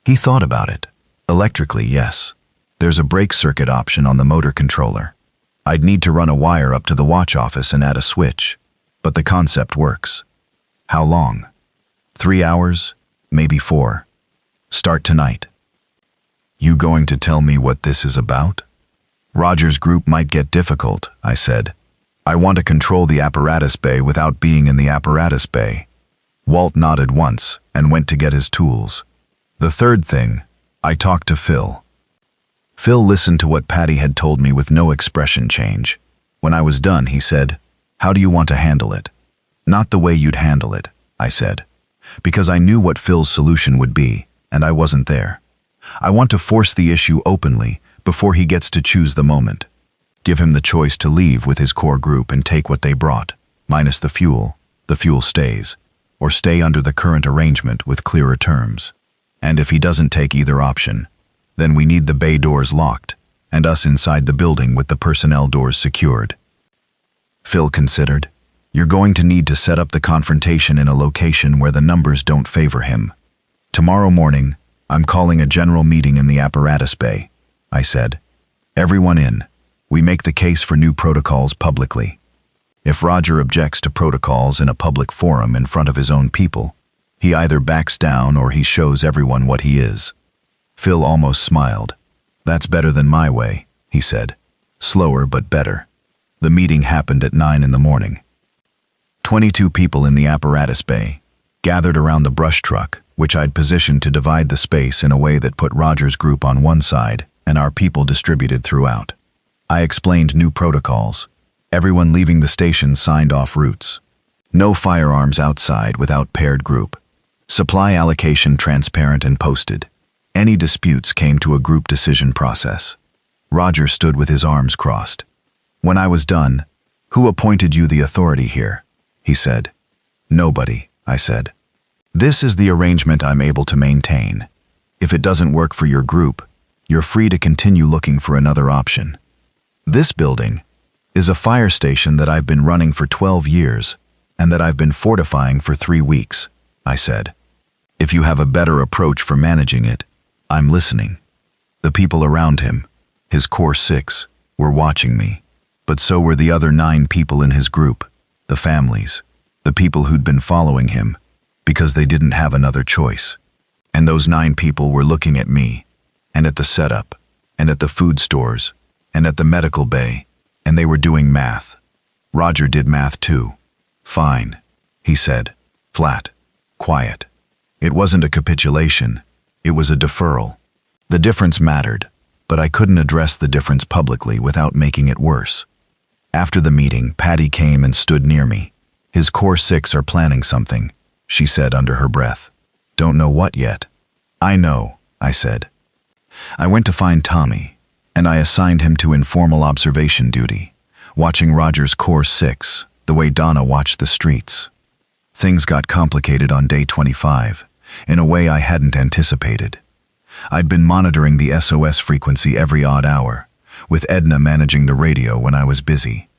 He thought about it. "Electrically, yes. There's a brake circuit option on the motor controller. I'd need to run a wire up to the watch office and add a switch, but the concept works." "How long?" 3 hours, maybe 4. "Start tonight." "You going to tell me what this is about?" "Roger's group might get difficult," I said. "I want to control the apparatus bay without being in the apparatus bay." Walt nodded once and went to get his tools. The third thing, I talked to Phil. Phil listened to what Patty had told me with no expression change. When I was done, he said, "How do you want to handle it?" "Not the way you'd handle it," I said, because I knew what Phil's solution would be, and I wasn't there. "I want to force the issue openly before he gets to choose the moment. Give him the choice to leave with his core group and take what they brought, minus the fuel stays, or stay under the current arrangement with clearer terms. And if he doesn't take either option, then we need the bay doors locked, and us inside the building with the personnel doors secured." Phil considered. "You're going to need to set up the confrontation in a location where the numbers don't favor him. Tomorrow morning, I'm calling a general meeting in the apparatus bay," I said. "Everyone in. We make the case for new protocols publicly. If Roger objects to protocols in a public forum in front of his own people, he either backs down or he shows everyone what he is." Phil almost smiled. "That's better than my way," he said. "Slower but better." The meeting happened at 9 in the morning. 22 people in the apparatus bay, gathered around the brush truck, which I'd positioned to divide the space in a way that put Roger's group on one side and our people distributed throughout. I explained new protocols. Everyone leaving the station signed off routes. No firearms outside without paired group. Supply allocation transparent and posted. Any disputes came to a group decision process. Roger stood with his arms crossed. When I was done, "Who appointed you the authority here?" he said. "Nobody," I said. "This is the arrangement I'm able to maintain. If it doesn't work for your group, you're free to continue looking for another option. This building is a fire station that I've been running for 12 years and that I've been fortifying for 3 weeks, I said. If you have a better approach for managing it, I'm listening." The people around him, his core 6, were watching me, but so were the other 9 people in his group, the families, the people who'd been following him, because they didn't have another choice. And those 9 people were looking at me, and at the setup, and at the food stores, and at the medical bay, and they were doing math. Roger did math too. Fine, he said, flat, quiet. It wasn't a capitulation, it was a deferral. The difference mattered, but I couldn't address the difference publicly without making it worse. After the meeting, Patty came and stood near me. His Core 6 are planning something, she said under her breath. Don't know what yet. I know, I said. I went to find Tommy, and I assigned him to informal observation duty, watching Roger's Core 6, the way Donna watched the streets. Things got complicated on day 25, in a way I hadn't anticipated. I'd been monitoring the SOS frequency every odd hour, with Edna managing the radio when I was busy.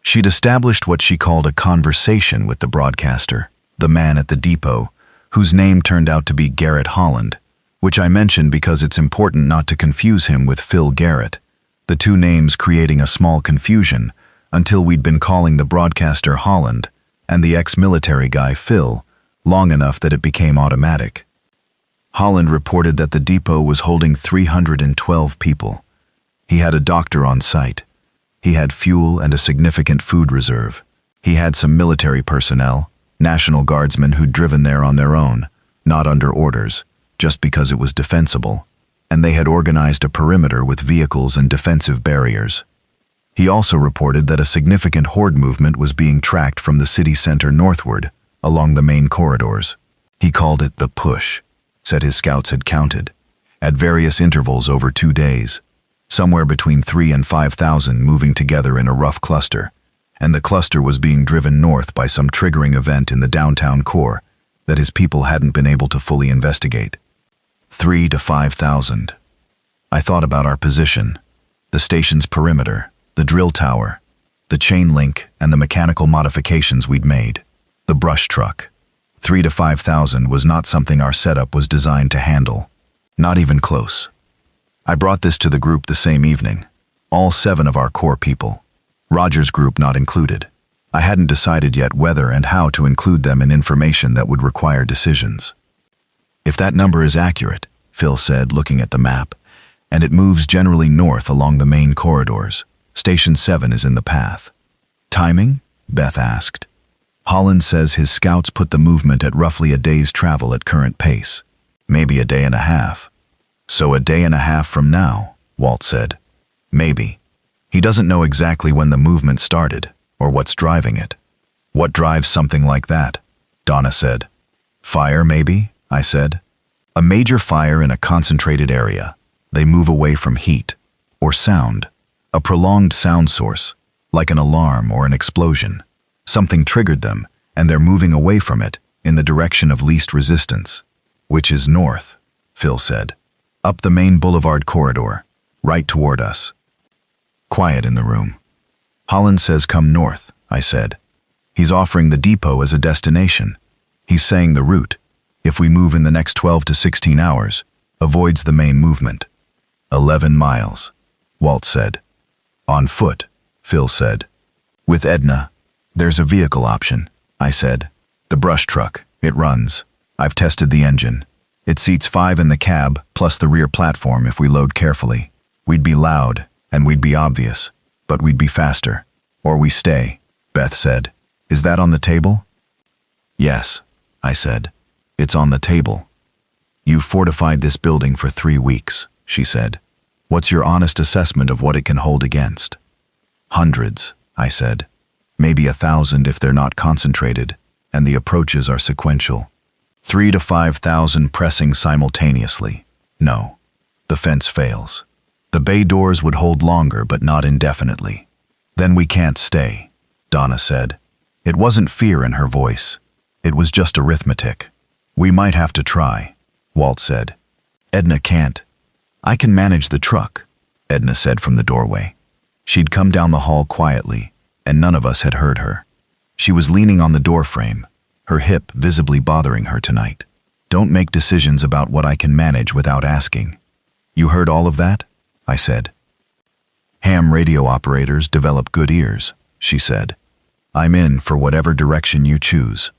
She'd established what she called a conversation with the broadcaster, the man at the depot, whose name turned out to be Garrett Holland, which I mention because it's important not to confuse him with Phil Garrett, the 2 names creating a small confusion until we'd been calling the broadcaster Holland and the ex-military guy Phil long enough that it became automatic. Holland reported that the depot was holding 312 people. He had a doctor on site. He had fuel and a significant food reserve. He had some military personnel, National Guardsmen who'd driven there on their own, not under orders, just because it was defensible, and they had organized a perimeter with vehicles and defensive barriers. He also reported that a significant horde movement was being tracked from the city center northward, along the main corridors. He called it the push, said his scouts had counted, at various intervals over 2 days, somewhere between 3,000 and 5,000 moving together in a rough cluster, and the cluster was being driven north by some triggering event in the downtown core that his people hadn't been able to fully investigate. 3,000 to 5,000. I thought about our position, the station's perimeter, the drill tower, the chain link, and the mechanical modifications we'd made. The brush truck. 3,000 to 5,000 was not something our setup was designed to handle. Not even close. I brought this to the group the same evening. All 7 of our core people. Roger's group not included. I hadn't decided yet whether and how to include them in information that would require decisions. If that number is accurate, Phil said, looking at the map, and it moves generally north along the main corridors, Station 7 is in the path. Timing? Beth asked. Holland says his scouts put the movement at roughly a day's travel at current pace. Maybe a day and a half. So a day and a half from now, Walt said. Maybe. He doesn't know exactly when the movement started, or what's driving it. What drives something like that? Donna said. Fire, maybe, I said. A major fire in a concentrated area. They move away from heat, or sound. A prolonged sound source, like an alarm or an explosion. Something triggered them, and they're moving away from it in the direction of least resistance. Which is north, Phil said. Up the main boulevard corridor, right toward us. Quiet in the room. Holland says come north, I said. He's offering the depot as a destination. He's saying the route, if we move in the next 12 to 16 hours, avoids the main movement. 11 miles, Walt said. On foot, Phil said. With Edna. There's a vehicle option, I said. The brush truck, it runs. I've tested the engine. It seats 5 in the cab, plus the rear platform if we load carefully. We'd be loud, and we'd be obvious, but we'd be faster. Or we stay, Beth said. Is that on the table? Yes, I said. It's on the table. You've fortified this building for 3 weeks, she said. What's your honest assessment of what it can hold against? Hundreds, I said. Maybe 1,000 if they're not concentrated, and the approaches are sequential. 3,000 to 5,000 pressing simultaneously. No. The fence fails. The bay doors would hold longer, but not indefinitely. Then we can't stay, Donna said. It wasn't fear in her voice. It was just arithmetic. We might have to try, Walt said. Edna can't. I can manage the truck, Edna said from the doorway. She'd come down the hall quietly, and none of us had heard her. She was leaning on the doorframe, her hip visibly bothering her tonight. Don't make decisions about what I can manage without asking. You heard all of that? I said. Ham radio operators develop good ears, she said. I'm in for whatever direction you choose.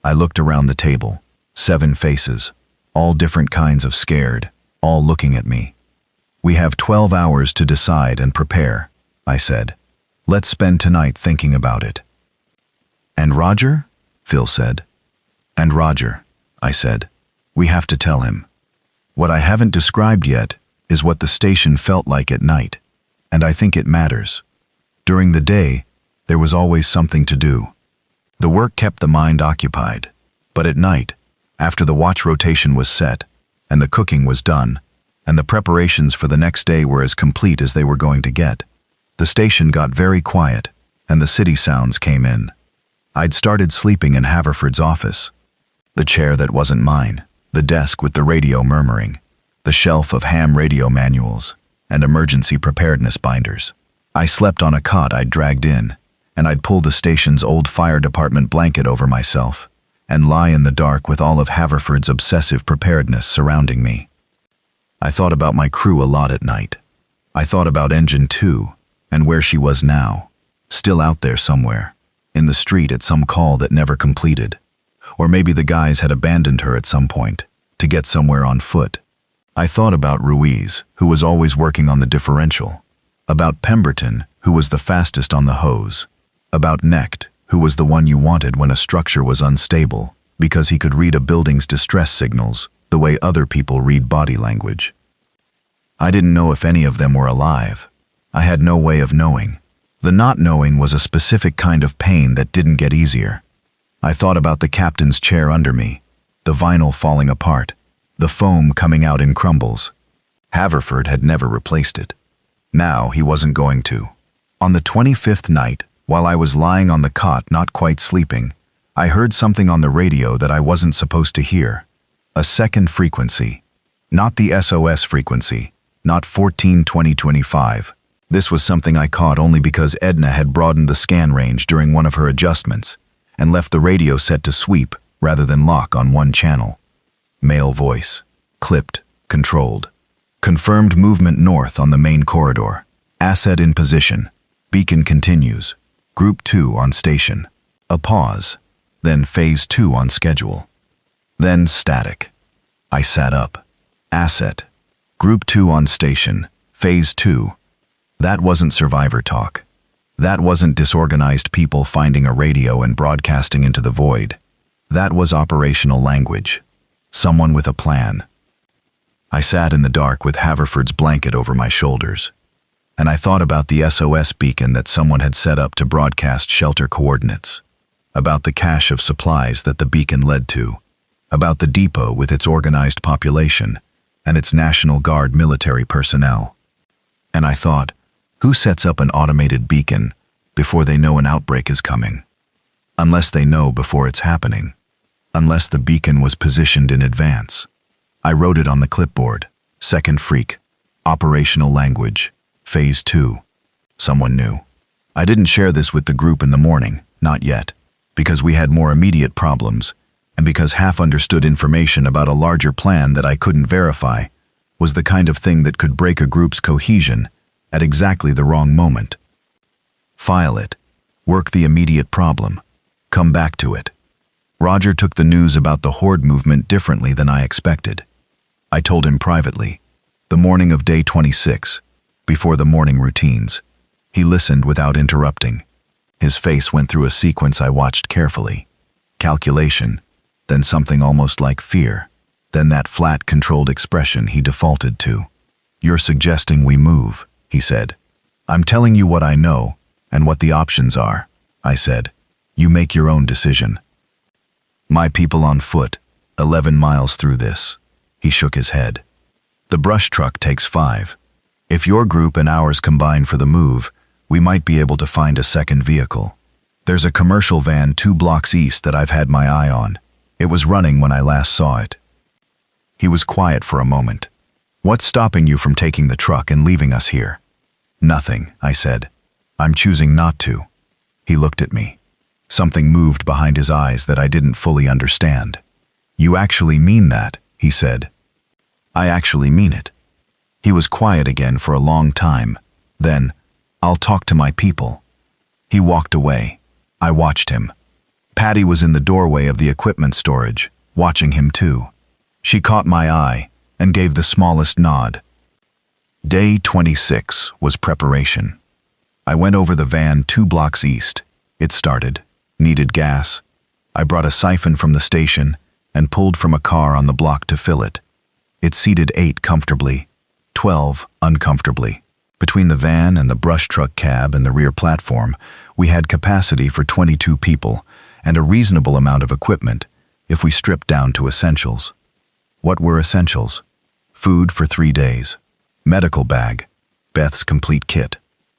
I looked around the table. 7 faces. all different kinds of scared, all looking at me. "We have 12 hours to decide and prepare," I said. "Let's spend tonight thinking about it." "And Roger?" Phil said. "And Roger," I said. "We have to tell him. What I haven't described yet is what the station felt like at night, and I think it matters. During the day, there was always something to do. The work kept the mind occupied, but at night, after the watch rotation was set, and the cooking was done, and the preparations for the next day were as complete as they were going to get, the station got very quiet, and the city sounds came in. I'd started sleeping in Haverford's office. The chair that wasn't mine, the desk with the radio murmuring, the shelf of ham radio manuals, and emergency preparedness binders. I slept on a cot I'd dragged in, and I'd pull the station's old fire department blanket over myself, and lie in the dark with all of Haverford's obsessive preparedness surrounding me. I thought about my crew a lot at night. I thought about Engine 2, and where she was now, still out there somewhere, in the street at some call that never completed. Or maybe the guys had abandoned her at some point, to get somewhere on foot. I thought about Ruiz, who was always working on the differential. About Pemberton, who was the fastest on the hose. About Knecht, who was the one you wanted when a structure was unstable, because he could read a building's distress signals the way other people read body language. I didn't know if any of them were alive. I had no way of knowing. The not knowing was a specific kind of pain that didn't get easier. I thought about the captain's chair under me, the vinyl falling apart, the foam coming out in crumbles. Haverford had never replaced it. Now he wasn't going to. On the 25th night, while I was lying on the cot not quite sleeping, I heard something on the radio that I wasn't supposed to hear. A second frequency. Not the SOS frequency, not 14-20-25. This was something I caught only because Edna had broadened the scan range during one of her adjustments, and left the radio set to sweep rather than lock on one channel. Male voice. Clipped. Controlled. Confirmed movement north on the main corridor. Asset in position. Beacon continues. Group 2 on station. A pause. Then Phase 2 on schedule. Then static. I sat up. Asset. Group 2 on station. Phase 2. That wasn't survivor talk. That wasn't disorganized people finding a radio and broadcasting into the void. That was operational language. Someone with a plan. I sat in the dark with Haverford's blanket over my shoulders, and I thought about the SOS beacon that someone had set up to broadcast shelter coordinates, about the cache of supplies that the beacon led to, about the depot with its organized population and its National Guard military personnel. And I thought, who sets up an automated beacon before they know an outbreak is coming? Unless they know before it's happening. Unless the beacon was positioned in advance. I wrote it on the clipboard. Second freak. Operational language. Phase 2. Someone knew. I didn't share this with the group in the morning, not yet, because we had more immediate problems, and because half-understood information about a larger plan that I couldn't verify was the kind of thing that could break a group's cohesion at exactly the wrong moment. File it. Work the immediate problem. Come back to it. Roger took the news about the horde movement differently than I expected. I told him privately, the morning of day 26, before the morning routines. He listened without interrupting. His face went through a sequence I watched carefully. Calculation, then something almost like fear, then that flat, controlled expression he defaulted to. "You're suggesting we move," he said. "I'm telling you what I know and what the options are," I said. "You make your own decision." "My people on foot, 11 miles through this." He shook his head. "The brush truck takes 5. If your group and ours combine for the move, we might be able to find a second vehicle. There's a commercial van 2 blocks east that I've had my eye on. It was running when I last saw it." He was quiet for a moment. "What's stopping you from taking the truck and leaving us here?" "Nothing," I said. "I'm choosing not to." He looked at me. Something moved behind his eyes that I didn't fully understand. "You actually mean that?" he said. "I actually mean it." He was quiet again for a long time. Then, "I'll talk to my people." He walked away. I watched him. Patty was in the doorway of the equipment storage, watching him too. She caught my eye and gave the smallest nod. Day 26 was preparation. I went over the van 2 blocks east. It started. Needed gas. I brought a siphon from the station and pulled from a car on the block to fill it. It seated 8 comfortably, 12 uncomfortably. Between the van and the brush truck cab and the rear platform, we had capacity for 22 people and a reasonable amount of equipment if we stripped down to essentials. What were essentials? Food for 3 days. Medical bag. Beth's complete kit.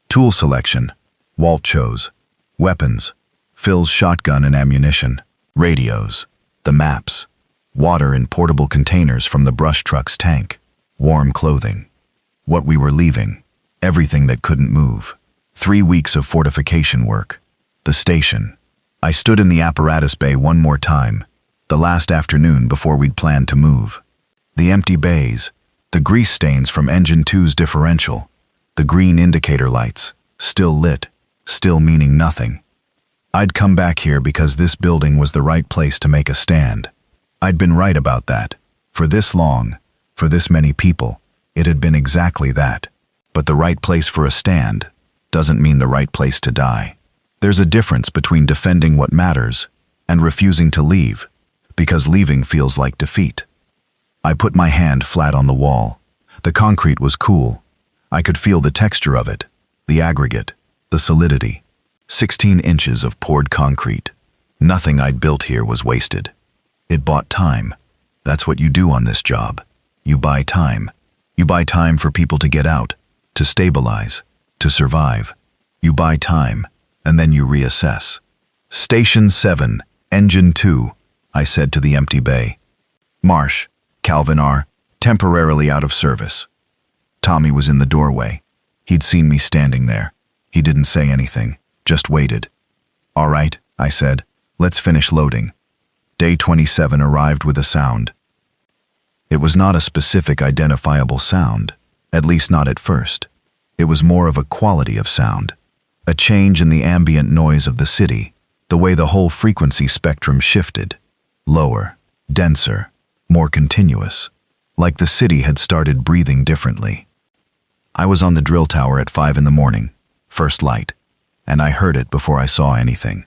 Tool selection. Walt chose. Weapons. Phil's shotgun and ammunition. Radios. The maps. Water in portable containers from the brush truck's tank. Warm clothing. What we were leaving. Everything that couldn't move. 3 weeks of fortification work. The station. I stood in the apparatus bay one more time, the last afternoon before we'd planned to move. The empty bays, the grease stains from Engine 2's differential, the green indicator lights, still lit, still meaning nothing. I'd come back here because this building was the right place to make a stand. I'd been right about that. For this long, for this many people, it had been exactly that. But the right place for a stand doesn't mean the right place to die. There's a difference between defending what matters and refusing to leave, because leaving feels like defeat. I put my hand flat on the wall. The concrete was cool. I could feel the texture of it, the aggregate, the solidity. 16 inches of poured concrete. Nothing I'd built here was wasted. It bought time. That's what you do on this job. You buy time. You buy time for people to get out, to stabilize, to survive. You buy time, and then you reassess. Station 7, Engine 2, I said to the empty bay. Marsh, Calvin R., temporarily out of service. Tommy was in the doorway. He'd seen me standing there. He didn't say anything, just waited. All right, I said, let's finish loading. Day 27 arrived with a sound. It was not a specific identifiable sound, at least not at first. It was more of a quality of sound, a change in the ambient noise of the city, the way the whole frequency spectrum shifted, lower, denser, more continuous, like the city had started breathing differently. I was on the drill tower at 5 in the morning, first light, and I heard it before I saw anything.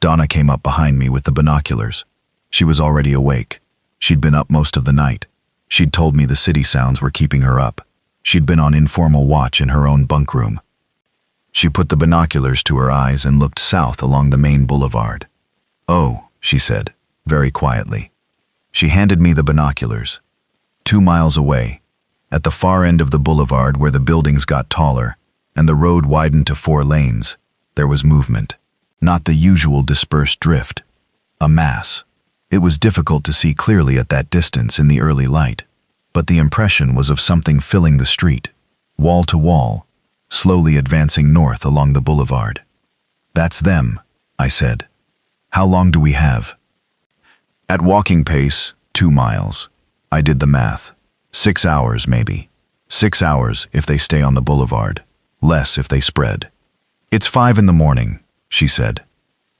Donna came up behind me with the binoculars. She was already awake. She'd been up most of the night. She'd told me the city sounds were keeping her up. She'd been on informal watch in her own bunk room. She put the binoculars to her eyes and looked south along the main boulevard. "Oh," she said, very quietly. She handed me the binoculars. 2 miles away, at the far end of the boulevard where the buildings got taller and the road widened to 4 lanes, there was movement. Not the usual dispersed drift. A mass. It was difficult to see clearly at that distance in the early light, but the impression was of something filling the street, wall to wall, slowly advancing north along the boulevard. "That's them," I said. "How long do we have?" At walking pace, 2 miles. I did the math. 6 hours, maybe. 6 hours if they stay on the boulevard. Less if they spread. "It's 5 in the morning," she said.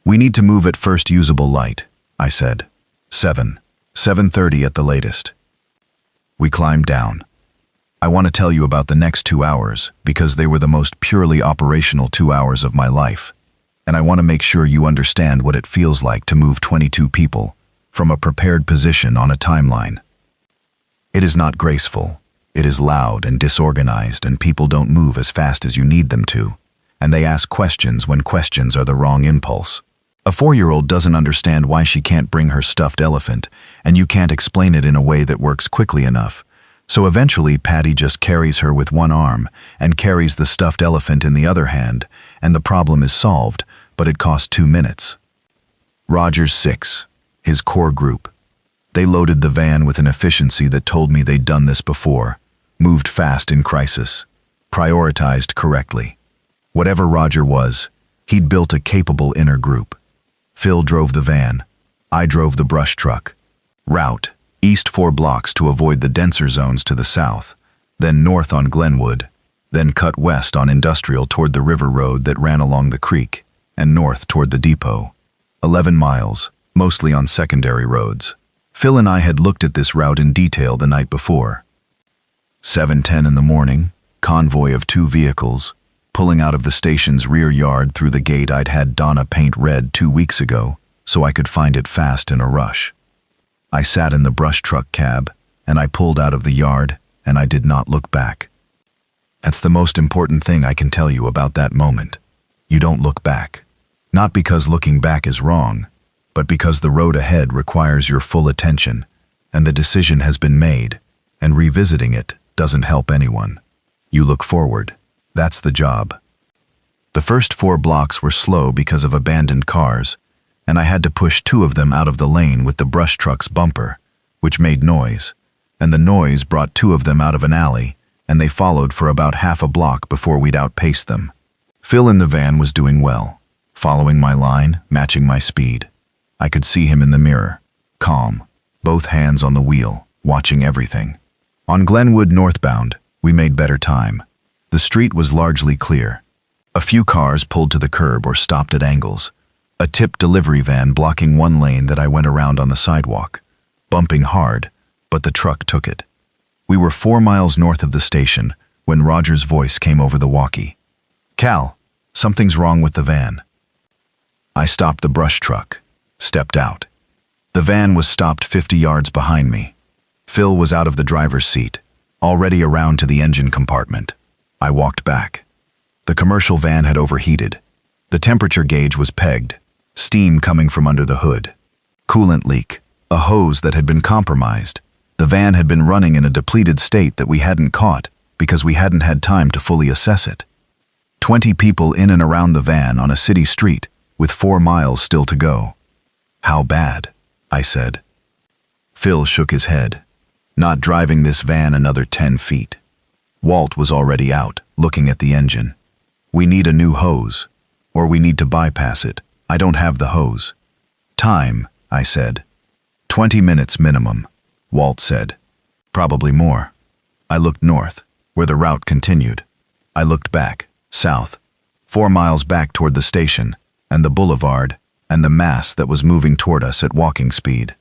"We need to move at first usable light," I said. 7:30 at the latest. We climbed down. I want to tell you about the next 2 hours because they were the most purely operational 2 hours of my life, and I want to make sure you understand what it feels like to move 22 people from a prepared position on a timeline. It is not graceful. It is loud and disorganized, and people don't move as fast as you need them to, and they ask questions when questions are the wrong impulse. A 4-year-old doesn't understand why she can't bring her stuffed elephant, and you can't explain it in a way that works quickly enough. So eventually Patty just carries her with one arm and carries the stuffed elephant in the other hand, and the problem is solved, but it costs 2 minutes. Roger's 6, his core group. They loaded the van with an efficiency that told me they'd done this before, moved fast in crisis, prioritized correctly. Whatever Roger was, he'd built a capable inner group. Phil drove the van. I drove the brush truck. Route, east 4 blocks to avoid the denser zones to the south, then north on Glenwood, then cut west on Industrial toward the river road that ran along the creek, and north toward the depot. 11 miles, mostly on secondary roads. Phil and I had looked at this route in detail the night before. 7:10 in the morning, convoy of 2 vehicles, pulling out of the station's rear yard through the gate I'd had Donna paint red 2 weeks ago so I could find it fast in a rush. I sat in the brush truck cab, and I pulled out of the yard, and I did not look back. That's the most important thing I can tell you about that moment. You don't look back. Not because looking back is wrong, but because the road ahead requires your full attention, and the decision has been made, and revisiting it doesn't help anyone. You look forward. That's the job. The first 4 blocks were slow because of abandoned cars, and I had to push 2 of them out of the lane with the brush truck's bumper, which made noise, and the noise brought 2 of them out of an alley, and they followed for about half a block before we'd outpaced them. Phil in the van was doing well, following my line, matching my speed. I could see him in the mirror, calm, both hands on the wheel, watching everything. On Glenwood northbound, we made better time. The street was largely clear. A few cars pulled to the curb or stopped at angles. A tipped delivery van blocking one lane that I went around on the sidewalk, bumping hard, but the truck took it. We were 4 miles north of the station when Roger's voice came over the walkie. "Cal, something's wrong with the van." I stopped the brush truck, stepped out. The van was stopped 50 yards behind me. Phil was out of the driver's seat, already around to the engine compartment. I walked back. The commercial van had overheated. The temperature gauge was pegged, steam coming from under the hood. Coolant leak, a hose that had been compromised. The van had been running in a depleted state that we hadn't caught because we hadn't had time to fully assess it. 20 people in and around the van on a city street with 4 miles still to go. "How bad?" I said. Phil shook his head. "Not driving this van another 10 feet. Walt was already out, looking at the engine. "We need a new hose, or we need to bypass it. I don't have the hose." "Time," I said. 20 minutes minimum," Walt said. "Probably more." I looked north, where the route continued. I looked back, south, 4 miles back toward the station, and the boulevard, and the mass that was moving toward us at walking speed.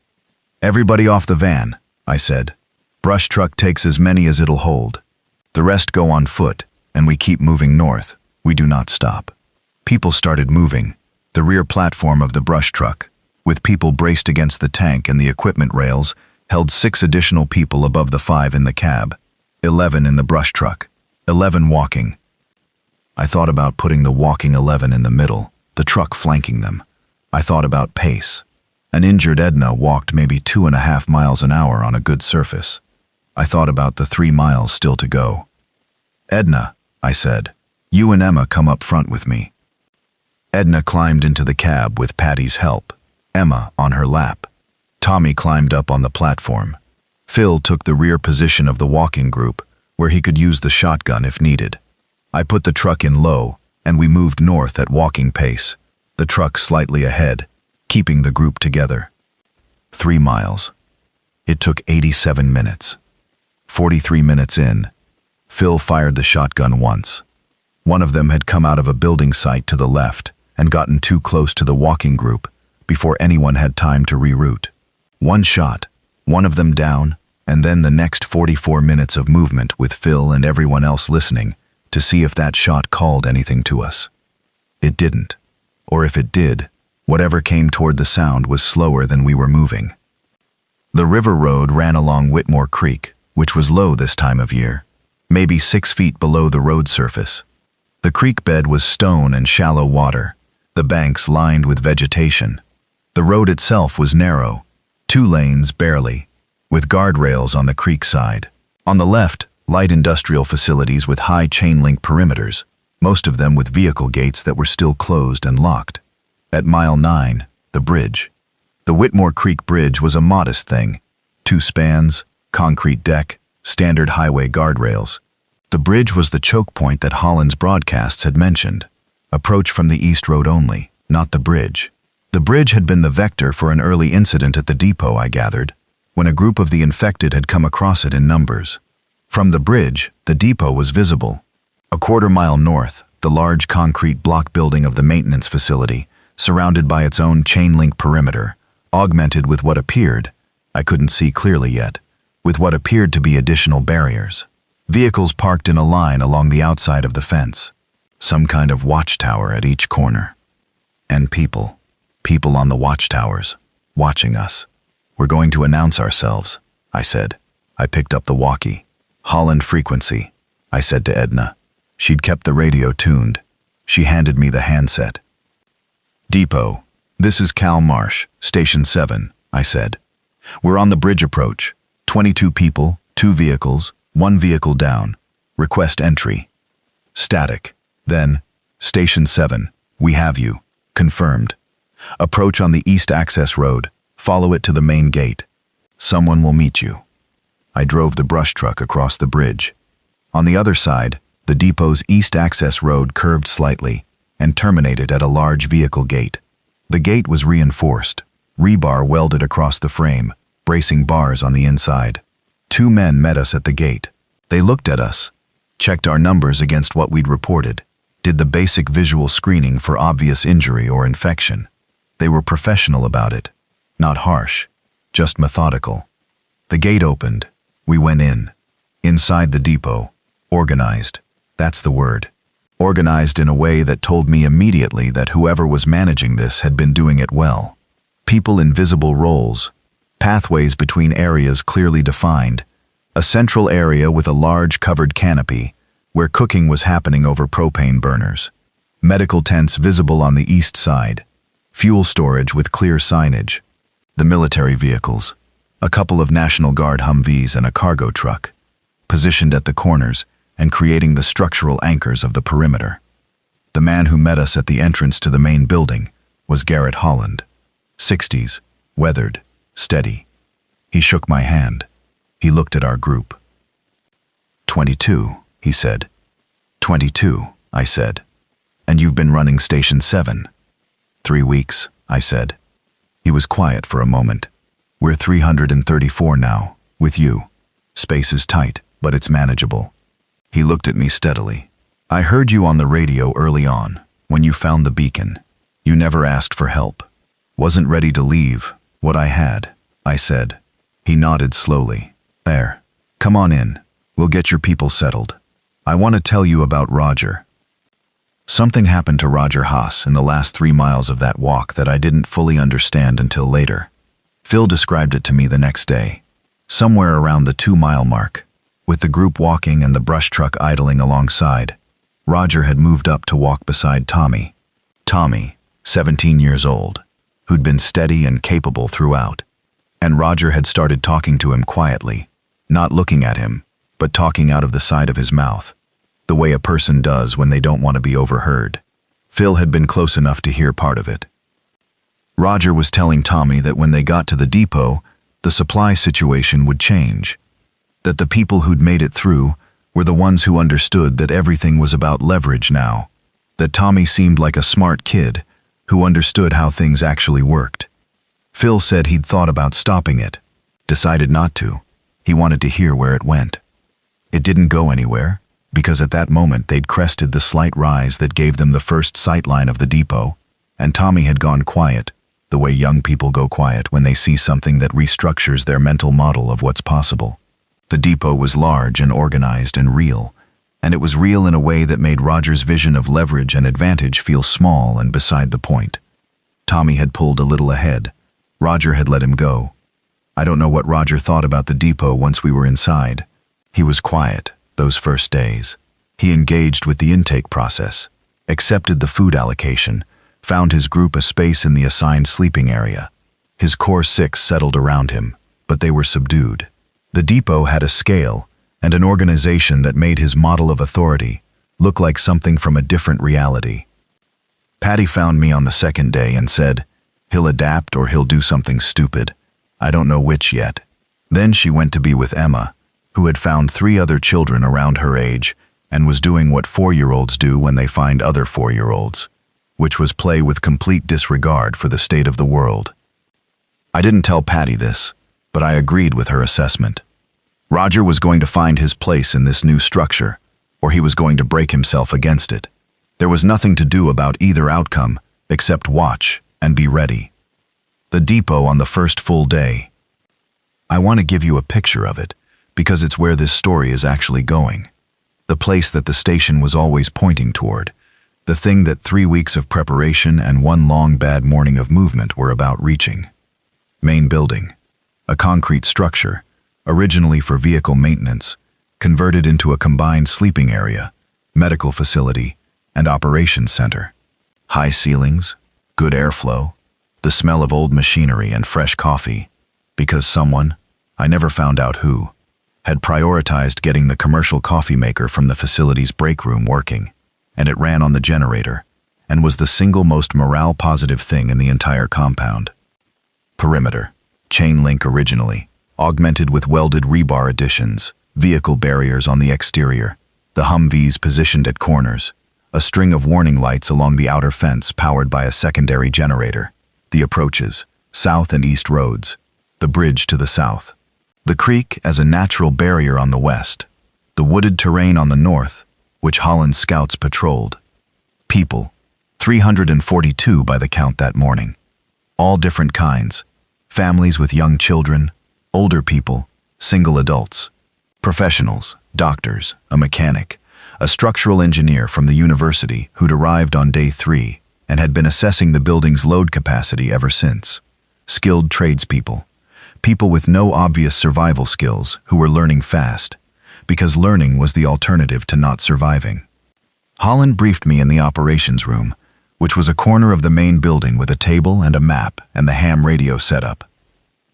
"Everybody off the van," I said. "Brush truck takes as many as it'll hold. The rest go on foot, and we keep moving north. We do not stop." People started moving, the rear platform of the brush truck, with people braced against the tank and the equipment rails, held 6 additional people above the 5 in the cab, 11 in the brush truck, 11 walking. I thought about putting the walking 11 in the middle, the truck flanking them. I thought about pace. An injured Edna walked maybe 2.5 miles an hour on a good surface. I thought about the 3 miles still to go. "Edna," I said, "you and Emma come up front with me." Edna climbed into the cab with Patty's help, Emma on her lap. Tommy climbed up on the platform. Phil took the rear position of the walking group, where he could use the shotgun if needed. I put the truck in low, and we moved north at walking pace, the truck slightly ahead, keeping the group together. 3 miles. It took 87 minutes. 43 minutes in, Phil fired the shotgun once. One of them had come out of a building site to the left and gotten too close to the walking group before anyone had time to reroute. One shot, one of them down, and then the next 44 minutes of movement with Phil and everyone else listening to see if that shot called anything to us. It didn't. Or if it did, whatever came toward the sound was slower than we were moving. The river road ran along Whitmore Creek, which was low this time of year, maybe 6 feet below the road surface. The creek bed was stone and shallow water, the banks lined with vegetation. The road itself was narrow, 2 lanes barely, with guardrails on the creek side. On the left, light industrial facilities with high chain-link perimeters, most of them with vehicle gates that were still closed and locked. At mile 9, the bridge. The Whitmore Creek Bridge was a modest thing. 2 spans, concrete deck, standard highway guardrails. The bridge was the choke point that Holland's broadcasts had mentioned. Approach from the east road only, not the bridge. The bridge had been the vector for an early incident at the depot, I gathered, when a group of the infected had come across it in numbers. From the bridge, the depot was visible. A quarter-mile north, the large concrete block building of the maintenance facility, surrounded by its own chain-link perimeter, augmented with what appeared, I couldn't see clearly yet, with what appeared to be additional barriers. Vehicles parked in a line along the outside of the fence. Some kind of watchtower at each corner. And people on the watchtowers, watching us. We're going to announce ourselves, I said. I picked up the walkie. Holland frequency, I said to Edna. She'd kept the radio tuned. She handed me the handset. Depot, this is Cal Marsh, Station 7, I said. We're on the bridge approach. 22 people, 2 vehicles, 1 vehicle down. Request entry. Static. Then, Station 7, we have you. Confirmed. Approach on the east access road. Follow it to the main gate. Someone will meet you. I drove the brush truck across the bridge. On the other side, the depot's east access road curved slightly and terminated at a large vehicle gate. The gate was reinforced, rebar welded across the frame, bracing bars on the inside. 2 men met us at the gate. They looked at us, checked our numbers against what we'd reported, did the basic visual screening for obvious injury or infection. They were professional about it, not harsh, just methodical. The gate opened. We went in. Inside the depot, organized. That's the word. Organized in a way that told me immediately that whoever was managing this had been doing it well. People in visible roles, pathways between areas clearly defined, a central area with a large covered canopy where cooking was happening over propane burners, medical tents visible on the east side, fuel storage with clear signage, the military vehicles, a couple of National Guard Humvees and a cargo truck, positioned at the corners and creating the structural anchors of the perimeter. The man who met us at the entrance to the main building was Garrett Holland. 60s, weathered, steady. He shook my hand. He looked at our group. 22, he said. 22, I said. And you've been running Station 7. 3 weeks, I said. He was quiet for a moment. We're 334 now, with you. Space is tight, but it's manageable. He looked at me steadily. I heard you on the radio early on, when you found the beacon. You never asked for help. Wasn't ready to leave what I had, I said. He nodded slowly. There. Come on in. We'll get your people settled. I want to tell you about Roger. Something happened to Roger Haas in the last 3 miles of that walk that I didn't fully understand until later. Phil described it to me the next day. Somewhere around the 2-mile mark, with the group walking and the brush truck idling alongside, Roger had moved up to walk beside Tommy. Tommy, 17 years old, who'd been steady and capable throughout. And Roger had started talking to him quietly, not looking at him, but talking out of the side of his mouth, the way a person does when they don't want to be overheard. Phil had been close enough to hear part of it. Roger was telling Tommy that when they got to the depot, the supply situation would change, that the people who'd made it through were the ones who understood that everything was about leverage now, that Tommy seemed like a smart kid who understood how things actually worked. Phil said he'd thought about stopping it, decided not to. He wanted to hear where it went. It didn't go anywhere, because at that moment they'd crested the slight rise that gave them the first sightline of the depot, and Tommy had gone quiet, the way young people go quiet when they see something that restructures their mental model of what's possible. The depot was large and organized and real, and it was real in a way that made Roger's vision of leverage and advantage feel small and beside the point. Tommy had pulled a little ahead. Roger had let him go. I don't know what Roger thought about the depot once we were inside. He was quiet those first days. He engaged with the intake process, accepted the food allocation, found his group a space in the assigned sleeping area. His core 6 settled around him, but they were subdued. The depot had a scale and an organization that made his model of authority look like something from a different reality. Patty found me on the second day and said, "He'll adapt or he'll do something stupid. I don't know which yet." Then she went to be with Emma, who had found 3 other children around her age and was doing what 4-year-olds do when they find other 4-year-olds, which was play with complete disregard for the state of the world. I didn't tell Patty this, but I agreed with her assessment. Roger was going to find his place in this new structure, or he was going to break himself against it. There was nothing to do about either outcome except watch and be ready. The depot on the first full day. I want to give you a picture of it, because it's where this story is actually going. The place that the station was always pointing toward. The thing that 3 weeks of preparation and one long bad morning of movement were about reaching. Main building. A concrete structure, originally for vehicle maintenance, converted into a combined sleeping area, medical facility, and operations center. High ceilings, good airflow, the smell of old machinery and fresh coffee, because someone, I never found out who, had prioritized getting the commercial coffee maker from the facility's break room working, and it ran on the generator, and was the single most morale-positive thing in the entire compound. Perimeter. Chain link originally, augmented with welded rebar additions, vehicle barriers on the exterior, the Humvees positioned at corners, a string of warning lights along the outer fence powered by a secondary generator, the approaches, south and east roads, the bridge to the south, the creek as a natural barrier on the west, the wooded terrain on the north, which Holland's scouts patrolled. People, 342 by the count that morning. All different kinds, families with young children, older people, single adults, professionals, doctors, a mechanic, a structural engineer from the university who'd arrived on day 3 and had been assessing the building's load capacity ever since. Skilled tradespeople, people with no obvious survival skills who were learning fast, because learning was the alternative to not surviving. Holland briefed me in the operations room, which was a corner of the main building with a table and a map and the ham radio setup.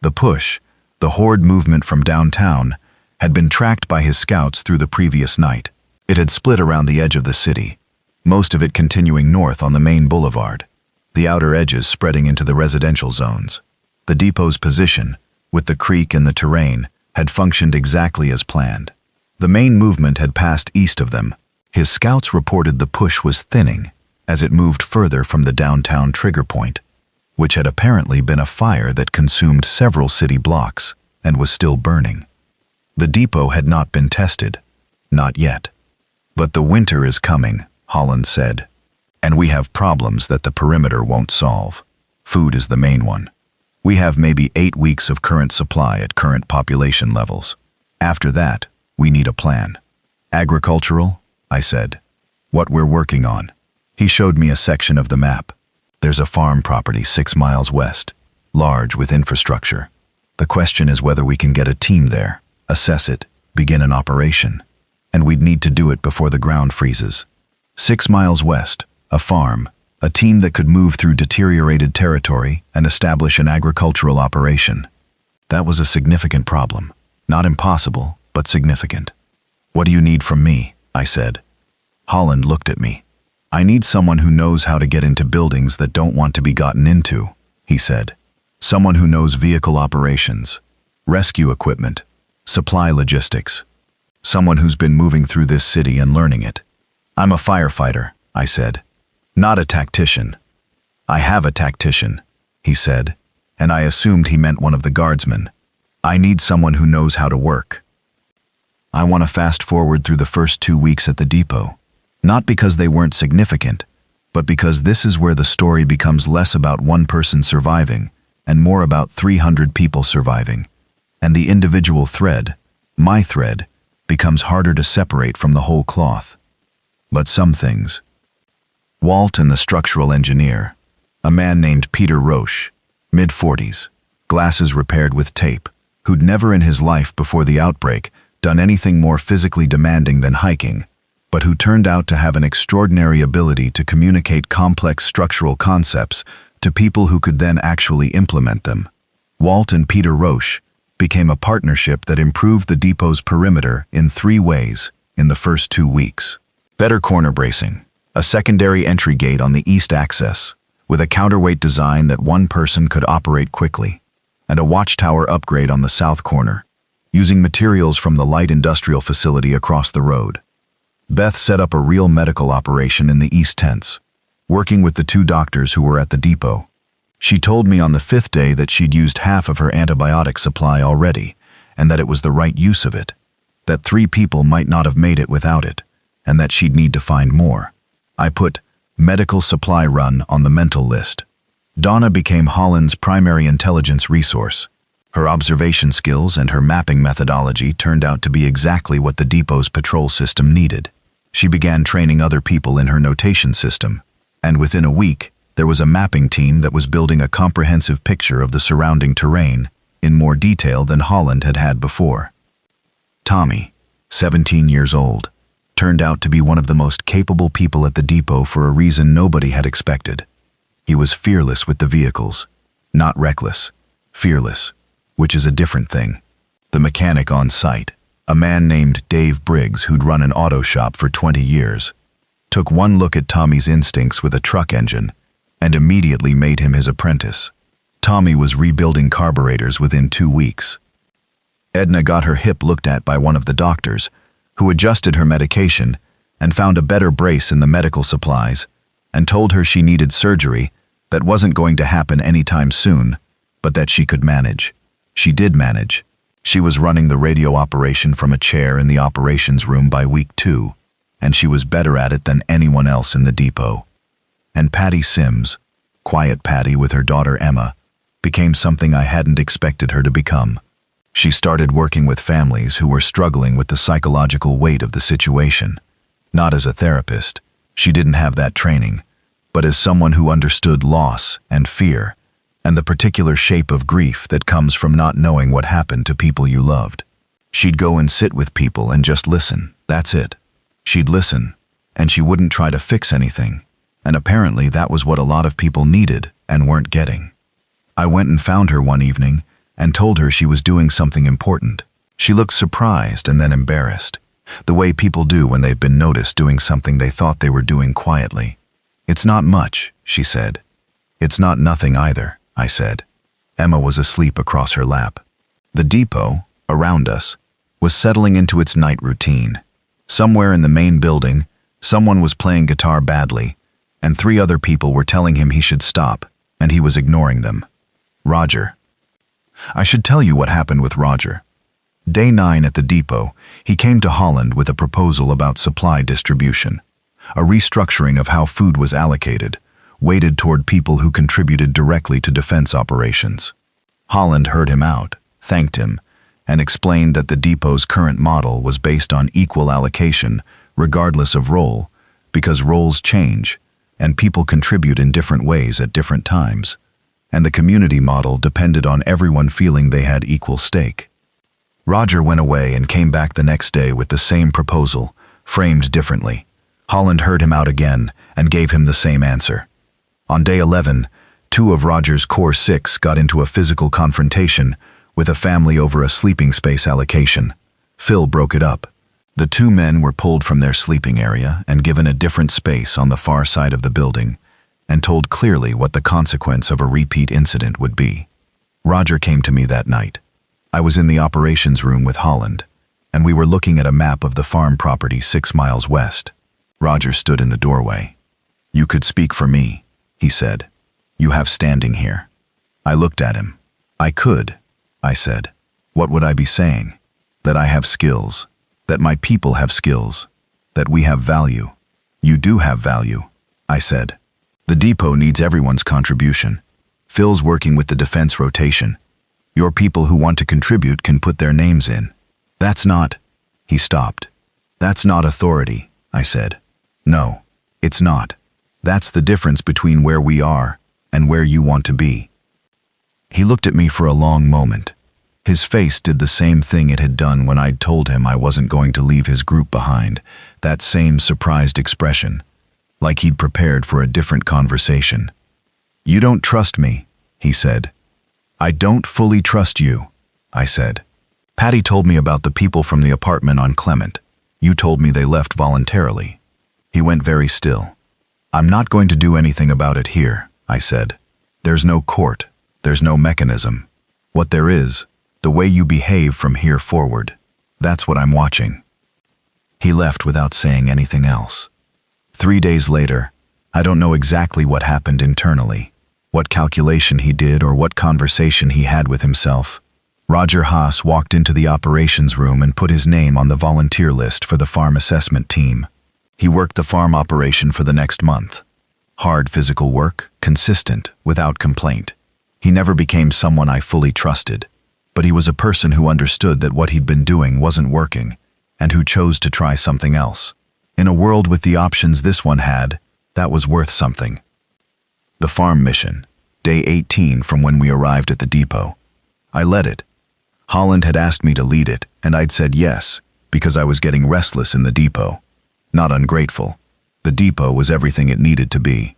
The push, the horde movement from downtown, had been tracked by his scouts through the previous night. It had split around the edge of the city, most of it continuing north on the main boulevard, the outer edges spreading into the residential zones. The depot's position, with the creek and the terrain, had functioned exactly as planned. The main movement had passed east of them. His scouts reported the push was thinning as it moved further from the downtown trigger point, which had apparently been a fire that consumed several city blocks and was still burning. The depot had not been tested. Not yet. But the winter is coming, Holland said, and we have problems that the perimeter won't solve. Food is the main one. We have maybe 8 weeks of current supply at current population levels. After that, we need a plan. Agricultural? I said. What we're working on. He showed me a section of the map. There's a farm property 6 miles west, large with infrastructure. The question is whether we can get a team there, assess it, begin an operation. And we'd need to do it before the ground freezes. 6 miles west, a farm, a team that could move through deteriorated territory and establish an agricultural operation. That was a significant problem. Not impossible, but significant. What do you need from me? I said. Holland looked at me. I need someone who knows how to get into buildings that don't want to be gotten into, he said. Someone who knows vehicle operations, rescue equipment, supply logistics. Someone who's been moving through this city and learning it. I'm a firefighter, I said. Not a tactician. I have a tactician, he said, and I assumed he meant one of the guardsmen. I need someone who knows how to work. I want to fast forward through the first 2 weeks at the depot, not because they weren't significant, but because this is where the story becomes less about one person surviving and more about 300 people surviving, and the individual thread, my thread, becomes harder to separate from the whole cloth. But some things. Walt and the structural engineer, a man named Peter Roche, mid-40s, glasses repaired with tape, who'd never in his life before the outbreak done anything more physically demanding than hiking, but who turned out to have an extraordinary ability to communicate complex structural concepts to people who could then actually implement them. Walt and Peter Roche became a partnership that improved the depot's perimeter in 3 ways in the first 2 weeks. Better corner bracing, a secondary entry gate on the east access, with a counterweight design that one person could operate quickly, and a watchtower upgrade on the south corner, using materials from the light industrial facility across the road. Beth set up a real medical operation in the east tents, working with the 2 doctors who were at the depot. She told me on the 5th day that she'd used half of her antibiotic supply already, and that it was the right use of it, that 3 people might not have made it without it, and that she'd need to find more. I put medical supply run on the mental list. Donna became Holland's primary intelligence resource. Her observation skills and her mapping methodology turned out to be exactly what the depot's patrol system needed. She began training other people in her notation system, and within a week, there was a mapping team that was building a comprehensive picture of the surrounding terrain in more detail than Holland had had before. Tommy, 17 years old, turned out to be one of the most capable people at the depot for a reason nobody had expected. He was fearless with the vehicles. Not reckless, fearless, which is a different thing. The mechanic on site, a man named Dave Briggs who'd run an auto shop for 20 years, took one look at Tommy's instincts with a truck engine and immediately made him his apprentice. Tommy was rebuilding carburetors within 2 weeks. Edna got her hip looked at by one of the doctors, who adjusted her medication and found a better brace in the medical supplies and told her she needed surgery that wasn't going to happen anytime soon, but that she could manage. She did manage. She was running the radio operation from a chair in the operations room by week 2, and she was better at it than anyone else in the depot. And Patty Sims, quiet Patty with her daughter Emma, became something I hadn't expected her to become. She started working with families who were struggling with the psychological weight of the situation. Not as a therapist, she didn't have that training, but as someone who understood loss and fear, and the particular shape of grief that comes from not knowing what happened to people you loved. She'd go and sit with people and just listen, that's it. She'd listen, and she wouldn't try to fix anything, and apparently that was what a lot of people needed and weren't getting. I went and found her one evening and told her she was doing something important. She looked surprised and then embarrassed, the way people do when they've been noticed doing something they thought they were doing quietly. "It's not much," she said. "It's not nothing either," I said. Emma was asleep across her lap. The depot, around us, was settling into its night routine. Somewhere in the main building, someone was playing guitar badly, and 3 other people were telling him he should stop, and he was ignoring them. Roger. I should tell you what happened with Roger. Day 9 at the depot, he came to Holland with a proposal about supply distribution, a restructuring of how food was allocated, weighted toward people who contributed directly to defense operations. Holland heard him out, thanked him, and explained that the depot's current model was based on equal allocation, regardless of role, because roles change, and people contribute in different ways at different times, and the community model depended on everyone feeling they had equal stake. Roger went away and came back the next day with the same proposal, framed differently. Holland heard him out again and gave him the same answer. On day 11, 2 of Roger's Core 6 got into a physical confrontation with a family over a sleeping space allocation. Phil broke it up. The 2 men were pulled from their sleeping area and given a different space on the far side of the building, and told clearly what the consequence of a repeat incident would be. Roger came to me that night. I was in the operations room with Holland, and we were looking at a map of the farm property 6 miles west. Roger stood in the doorway. "You could speak for me," he said. "You have standing here." I looked at him. "I could," I said. "What would I be saying? That I have skills, that my people have skills, that we have value." "You do have value," I said. "The depot needs everyone's contribution. Phil's working with the defense rotation. Your people who want to contribute can put their names in. That's not—" He stopped. "That's not authority," I said. "No, it's not. That's the difference between where we are and where you want to be." He looked at me for a long moment. His face did the same thing it had done when I'd told him I wasn't going to leave his group behind, that same surprised expression, like he'd prepared for a different conversation. "You don't trust me," he said. "I don't fully trust you," I said. "Patty told me about the people from the apartment on Clement. You told me they left voluntarily." He went very still. "I'm not going to do anything about it here," I said. "There's no court. There's no mechanism. What there is, the way you behave from here forward. That's what I'm watching." He left without saying anything else. 3 days later, I don't know exactly what happened internally, what calculation he did or what conversation he had with himself. Roger Haas walked into the operations room and put his name on the volunteer list for the farm assessment team. He worked the farm operation for the next month. Hard physical work, consistent, without complaint. He never became someone I fully trusted. But he was a person who understood that what he'd been doing wasn't working, and who chose to try something else. In a world with the options this one had, that was worth something. The farm mission, day 18 from when we arrived at the depot. I led it. Holland had asked me to lead it, and I'd said yes, because I was getting restless in the depot. Not ungrateful. The depot was everything it needed to be.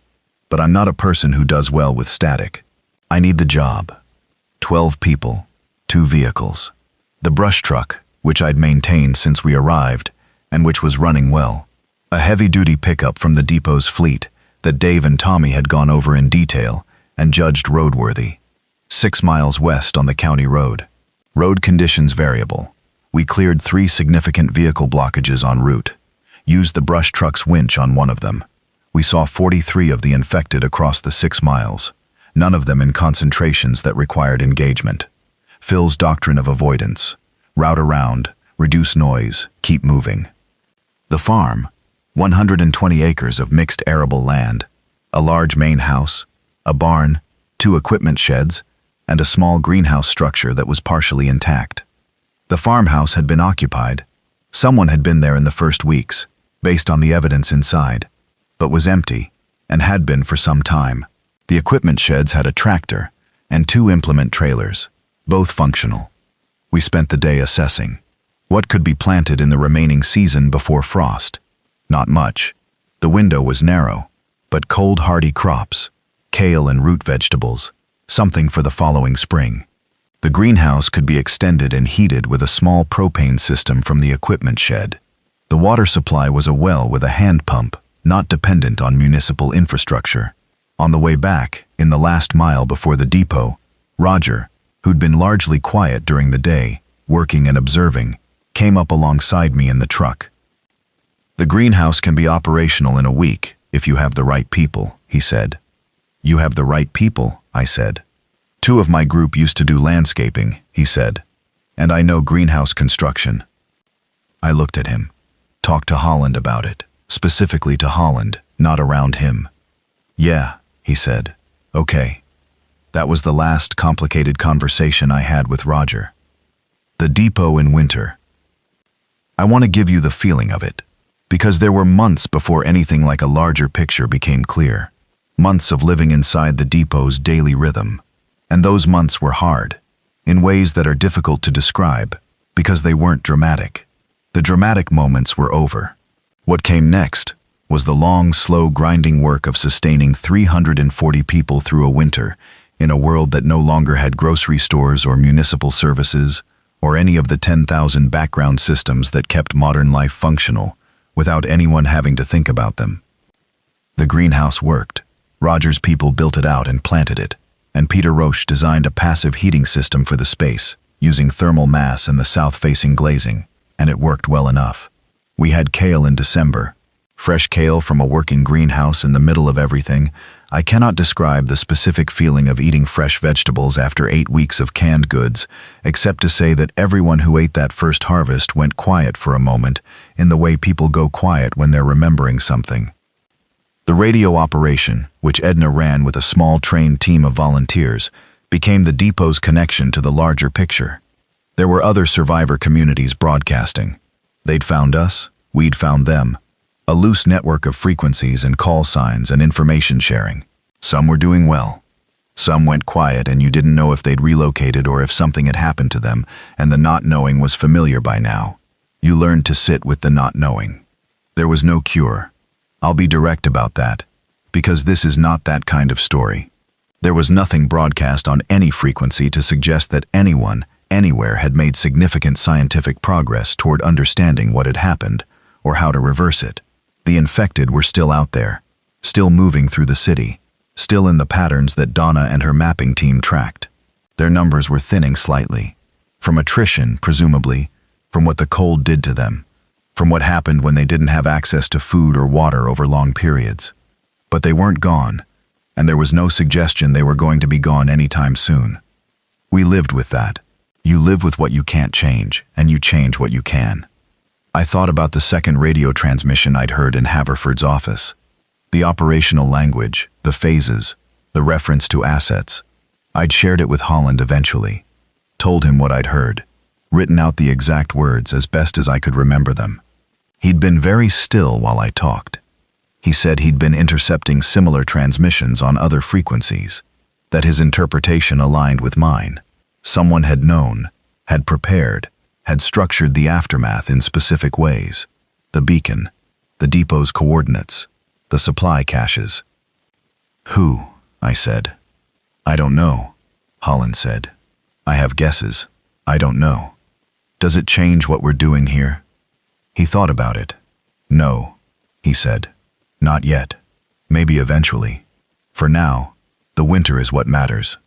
But I'm not a person who does well with static. I need the job. 12 people, 2 vehicles. The brush truck, which I'd maintained since we arrived, and which was running well. A heavy-duty pickup from the depot's fleet that Dave and Tommy had gone over in detail and judged roadworthy. 6 miles west on the county road. Road conditions variable. We cleared 3 significant vehicle blockages en route. Used the brush truck's winch on one of them. We saw 43 of the infected across the 6 miles, none of them in concentrations that required engagement. Phil's doctrine of avoidance. Route around, reduce noise, keep moving. The farm, 120 acres of mixed arable land, a large main house, a barn, 2 equipment sheds, and a small greenhouse structure that was partially intact. The farmhouse had been occupied. Someone had been there in the first weeks, based on the evidence inside, but was empty, and had been for some time. The equipment sheds had a tractor and 2 implement trailers, both functional. We spent the day assessing. What could be planted in the remaining season before frost? Not much. The window was narrow, but cold hardy crops, kale and root vegetables, something for the following spring. The greenhouse could be extended and heated with a small propane system from the equipment shed. The water supply was a well with a hand pump, not dependent on municipal infrastructure. On the way back, in the last mile before the depot, Roger, who'd been largely quiet during the day, working and observing, came up alongside me in the truck. "The greenhouse can be operational in a week if you have the right people," he said. "You have the right people," I said. "2 of my group used to do landscaping," he said, "and I know greenhouse construction." I looked at him, talked to Holland about it, specifically to Holland, not around him. "Yeah," he said. "Okay." That was the last complicated conversation I had with Roger. The depot in winter. I want to give you the feeling of it, because there were months before anything like a larger picture became clear. Months of living inside the depot's daily rhythm. And those months were hard, in ways that are difficult to describe, because they weren't dramatic. The dramatic moments were over. What came next was the long, slow, grinding work of sustaining 340 people through a winter in a world that no longer had grocery stores or municipal services or any of the 10,000 background systems that kept modern life functional without anyone having to think about them. The greenhouse worked. Roger's people built it out and planted it, and Peter Roche designed a passive heating system for the space, using thermal mass and the south-facing glazing, and it worked well enough. We had kale in December. Fresh kale from a working greenhouse in the middle of everything. I cannot describe the specific feeling of eating fresh vegetables after 8 weeks of canned goods, except to say that everyone who ate that first harvest went quiet for a moment, in the way people go quiet when they're remembering something. The radio operation, which Edna ran with a small trained team of volunteers, became the depot's connection to the larger picture. There were other survivor communities broadcasting. They'd found us, we'd found them. A loose network of frequencies and call signs and information sharing. Some were doing well. Some went quiet and you didn't know if they'd relocated or if something had happened to them, and the not knowing was familiar by now. You learned to sit with the not knowing. There was no cure. I'll be direct about that, because this is not that kind of story. There was nothing broadcast on any frequency to suggest that anyone, anywhere had made significant scientific progress toward understanding what had happened or how to reverse it. The infected were still out there, still moving through the city, still in the patterns that Donna and her mapping team tracked. Their numbers were thinning slightly, from attrition, presumably, from what the cold did to them, from what happened when they didn't have access to food or water over long periods. But they weren't gone, and there was no suggestion they were going to be gone anytime soon. We lived with that. You live with what you can't change, and you change what you can. I thought about the second radio transmission I'd heard in Haverford's office. The operational language, the phases, the reference to assets. I'd shared it with Holland eventually. told him what I'd heard, written out the exact words as best as I could remember them. He'd been very still while I talked. He said he'd been intercepting similar transmissions on other frequencies, that his interpretation aligned with mine. Someone had known, had prepared, had structured the aftermath in specific ways. The beacon, the depot's coordinates, the supply caches. Who? I said. I don't know, Holland said. I have guesses. I don't know. Does it change what we're doing here? He thought about it. No, he said. Not yet. Maybe eventually. For now, the winter is what matters.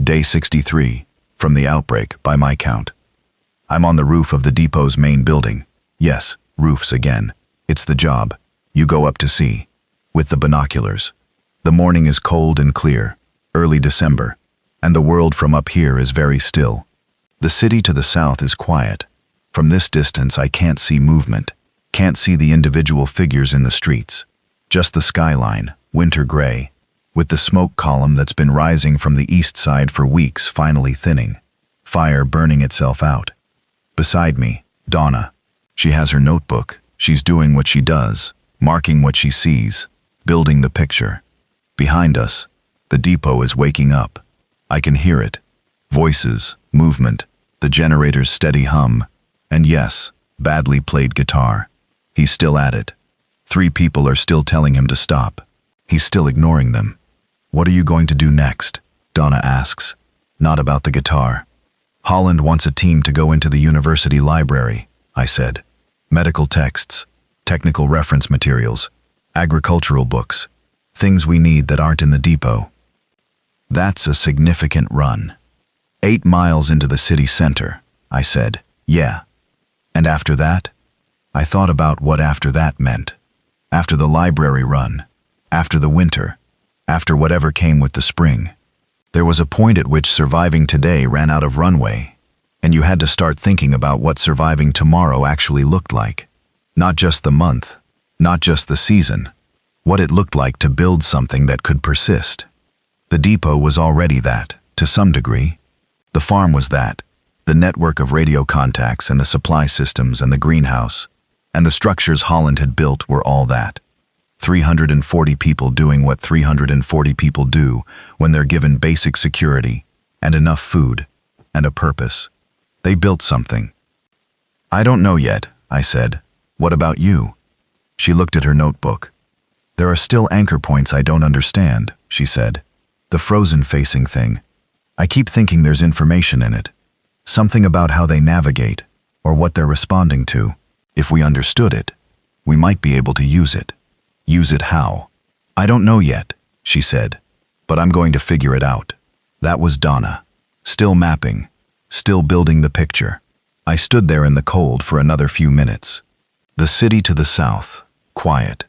Day 63, from the outbreak, by my count. I'm on the roof of the depot's main building. Yes, roofs again. It's the job. You go up to see. With the binoculars. The morning is cold and clear, early December, and the world from up here is very still. The city to the south is quiet. From this distance I can't see movement, can't see the individual figures in the streets. Just the skyline, winter gray, with the smoke column that's been rising from the east side for weeks finally thinning, fire burning itself out. Beside me, Donna. She has her notebook. She's doing what she does, marking what she sees, building the picture. Behind us, the depot is waking up. I can hear it. Voices, movement, the generator's steady hum, and yes, badly played guitar. He's still at it. 3 people are still telling him to stop. He's still ignoring them. What are you going to do next? Donna asks. Not about the guitar. Holland wants a team to go into the university library, I said. Medical texts, technical reference materials, agricultural books, things we need that aren't in the depot. That's a significant run. 8 miles into the city center, I said. Yeah. And after that? I thought about what after that meant. After the library run, after the winter, after whatever came with the spring. There was a point at which surviving today ran out of runway, and you had to start thinking about what surviving tomorrow actually looked like. Not just the month, not just the season, what it looked like to build something that could persist. The depot was already that, to some degree. The farm was that, the network of radio contacts and the supply systems and the greenhouse, and the structures Holland had built were all that. 340 people doing what 340 people do when they're given basic security and enough food and a purpose. They built something. I don't know yet, I said. What about you? She looked at her notebook. There are still anchor points I don't understand, she said. The frozen-facing thing. I keep thinking there's information in it. Something about how they navigate, or what they're responding to. If we understood it, we might be able to use it. Use it how? I don't know yet, she said, but I'm going to figure it out. That was Donna. Still mapping, still building the picture. I stood there in the cold for another few minutes. The city to the south, quiet.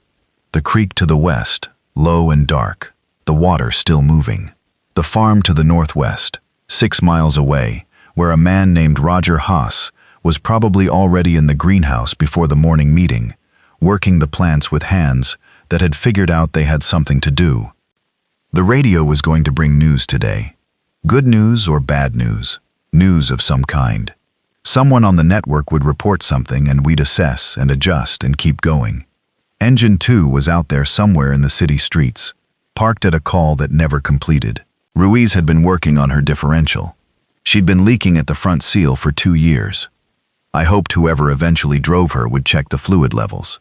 The creek to the west, low and dark, the water still moving. The farm to the northwest, 6 miles away, where a man named Roger Haas was probably already in the greenhouse before the morning meeting, working the plants with hands that had figured out they had something to do. The radio was going to bring news today. Good news or bad news. News of some kind. Someone on the network would report something and we'd assess and adjust and keep going. Engine 2 was out there somewhere in the city streets, parked at a call that never completed. Ruiz had been working on her differential. She'd been leaking at the front seal for 2 years. I hoped whoever eventually drove her would check the fluid levels.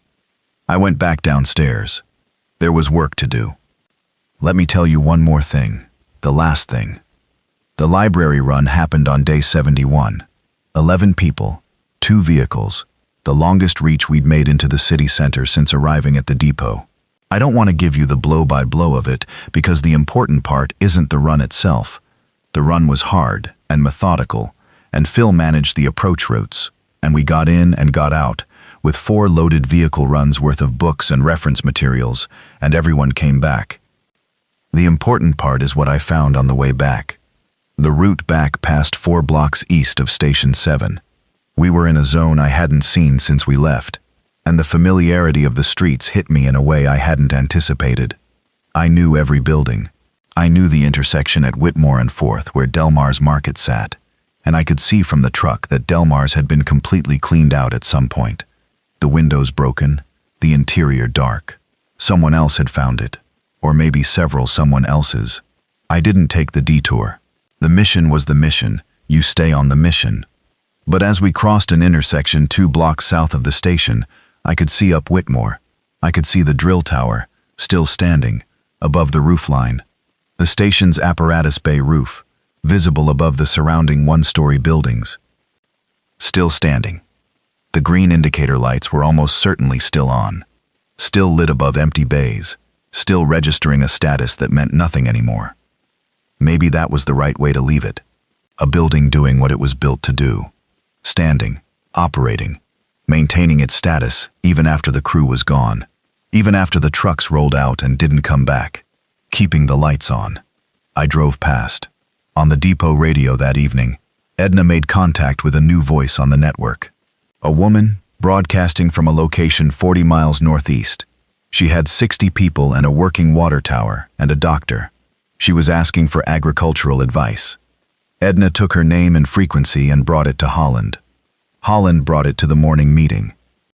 I went back downstairs. There was work to do. Let me tell you one more thing, the last thing. The library run happened on day 71. 11 people, 2 vehicles, the longest reach we'd made into the city center since arriving at the depot. I don't want to give you the blow-by-blow of it because the important part isn't the run itself. The run was hard and methodical, and Phil managed the approach routes, and we got in and got out, with 4 loaded vehicle runs worth of books and reference materials, and everyone came back. The important part is what I found on the way back. The route back past 4 blocks east of Station 7. We were in a zone I hadn't seen since we left, and the familiarity of the streets hit me in a way I hadn't anticipated. I knew every building. I knew the intersection at Whitmore and 4th where Delmar's Market sat. and I could see from the truck that Delmar's had been completely cleaned out at some point. The windows broken, the interior dark. Someone else had found it, or maybe several someone else's. I didn't take the detour. The mission was the mission. You stay on the mission. But as we crossed an intersection 2 blocks south of the station, I could see up Whitmore. I could see the drill tower, still standing, above the roofline. The station's apparatus bay roof, visible above the surrounding 1-story buildings. Still standing. The green indicator lights were almost certainly still on. Still lit above empty bays, still registering a status that meant nothing anymore. Maybe that was the right way to leave it. A building doing what it was built to do. Standing, operating, maintaining its status even after the crew was gone, even after the trucks rolled out and didn't come back, keeping the lights on. I drove past. On the depot radio that evening, Edna made contact with a new voice on the network. A woman, broadcasting from a location 40 miles northeast. She had 60 people and a working water tower and a doctor. She was asking for agricultural advice. Edna took her name and frequency and brought it to Holland. Holland brought it to the morning meeting.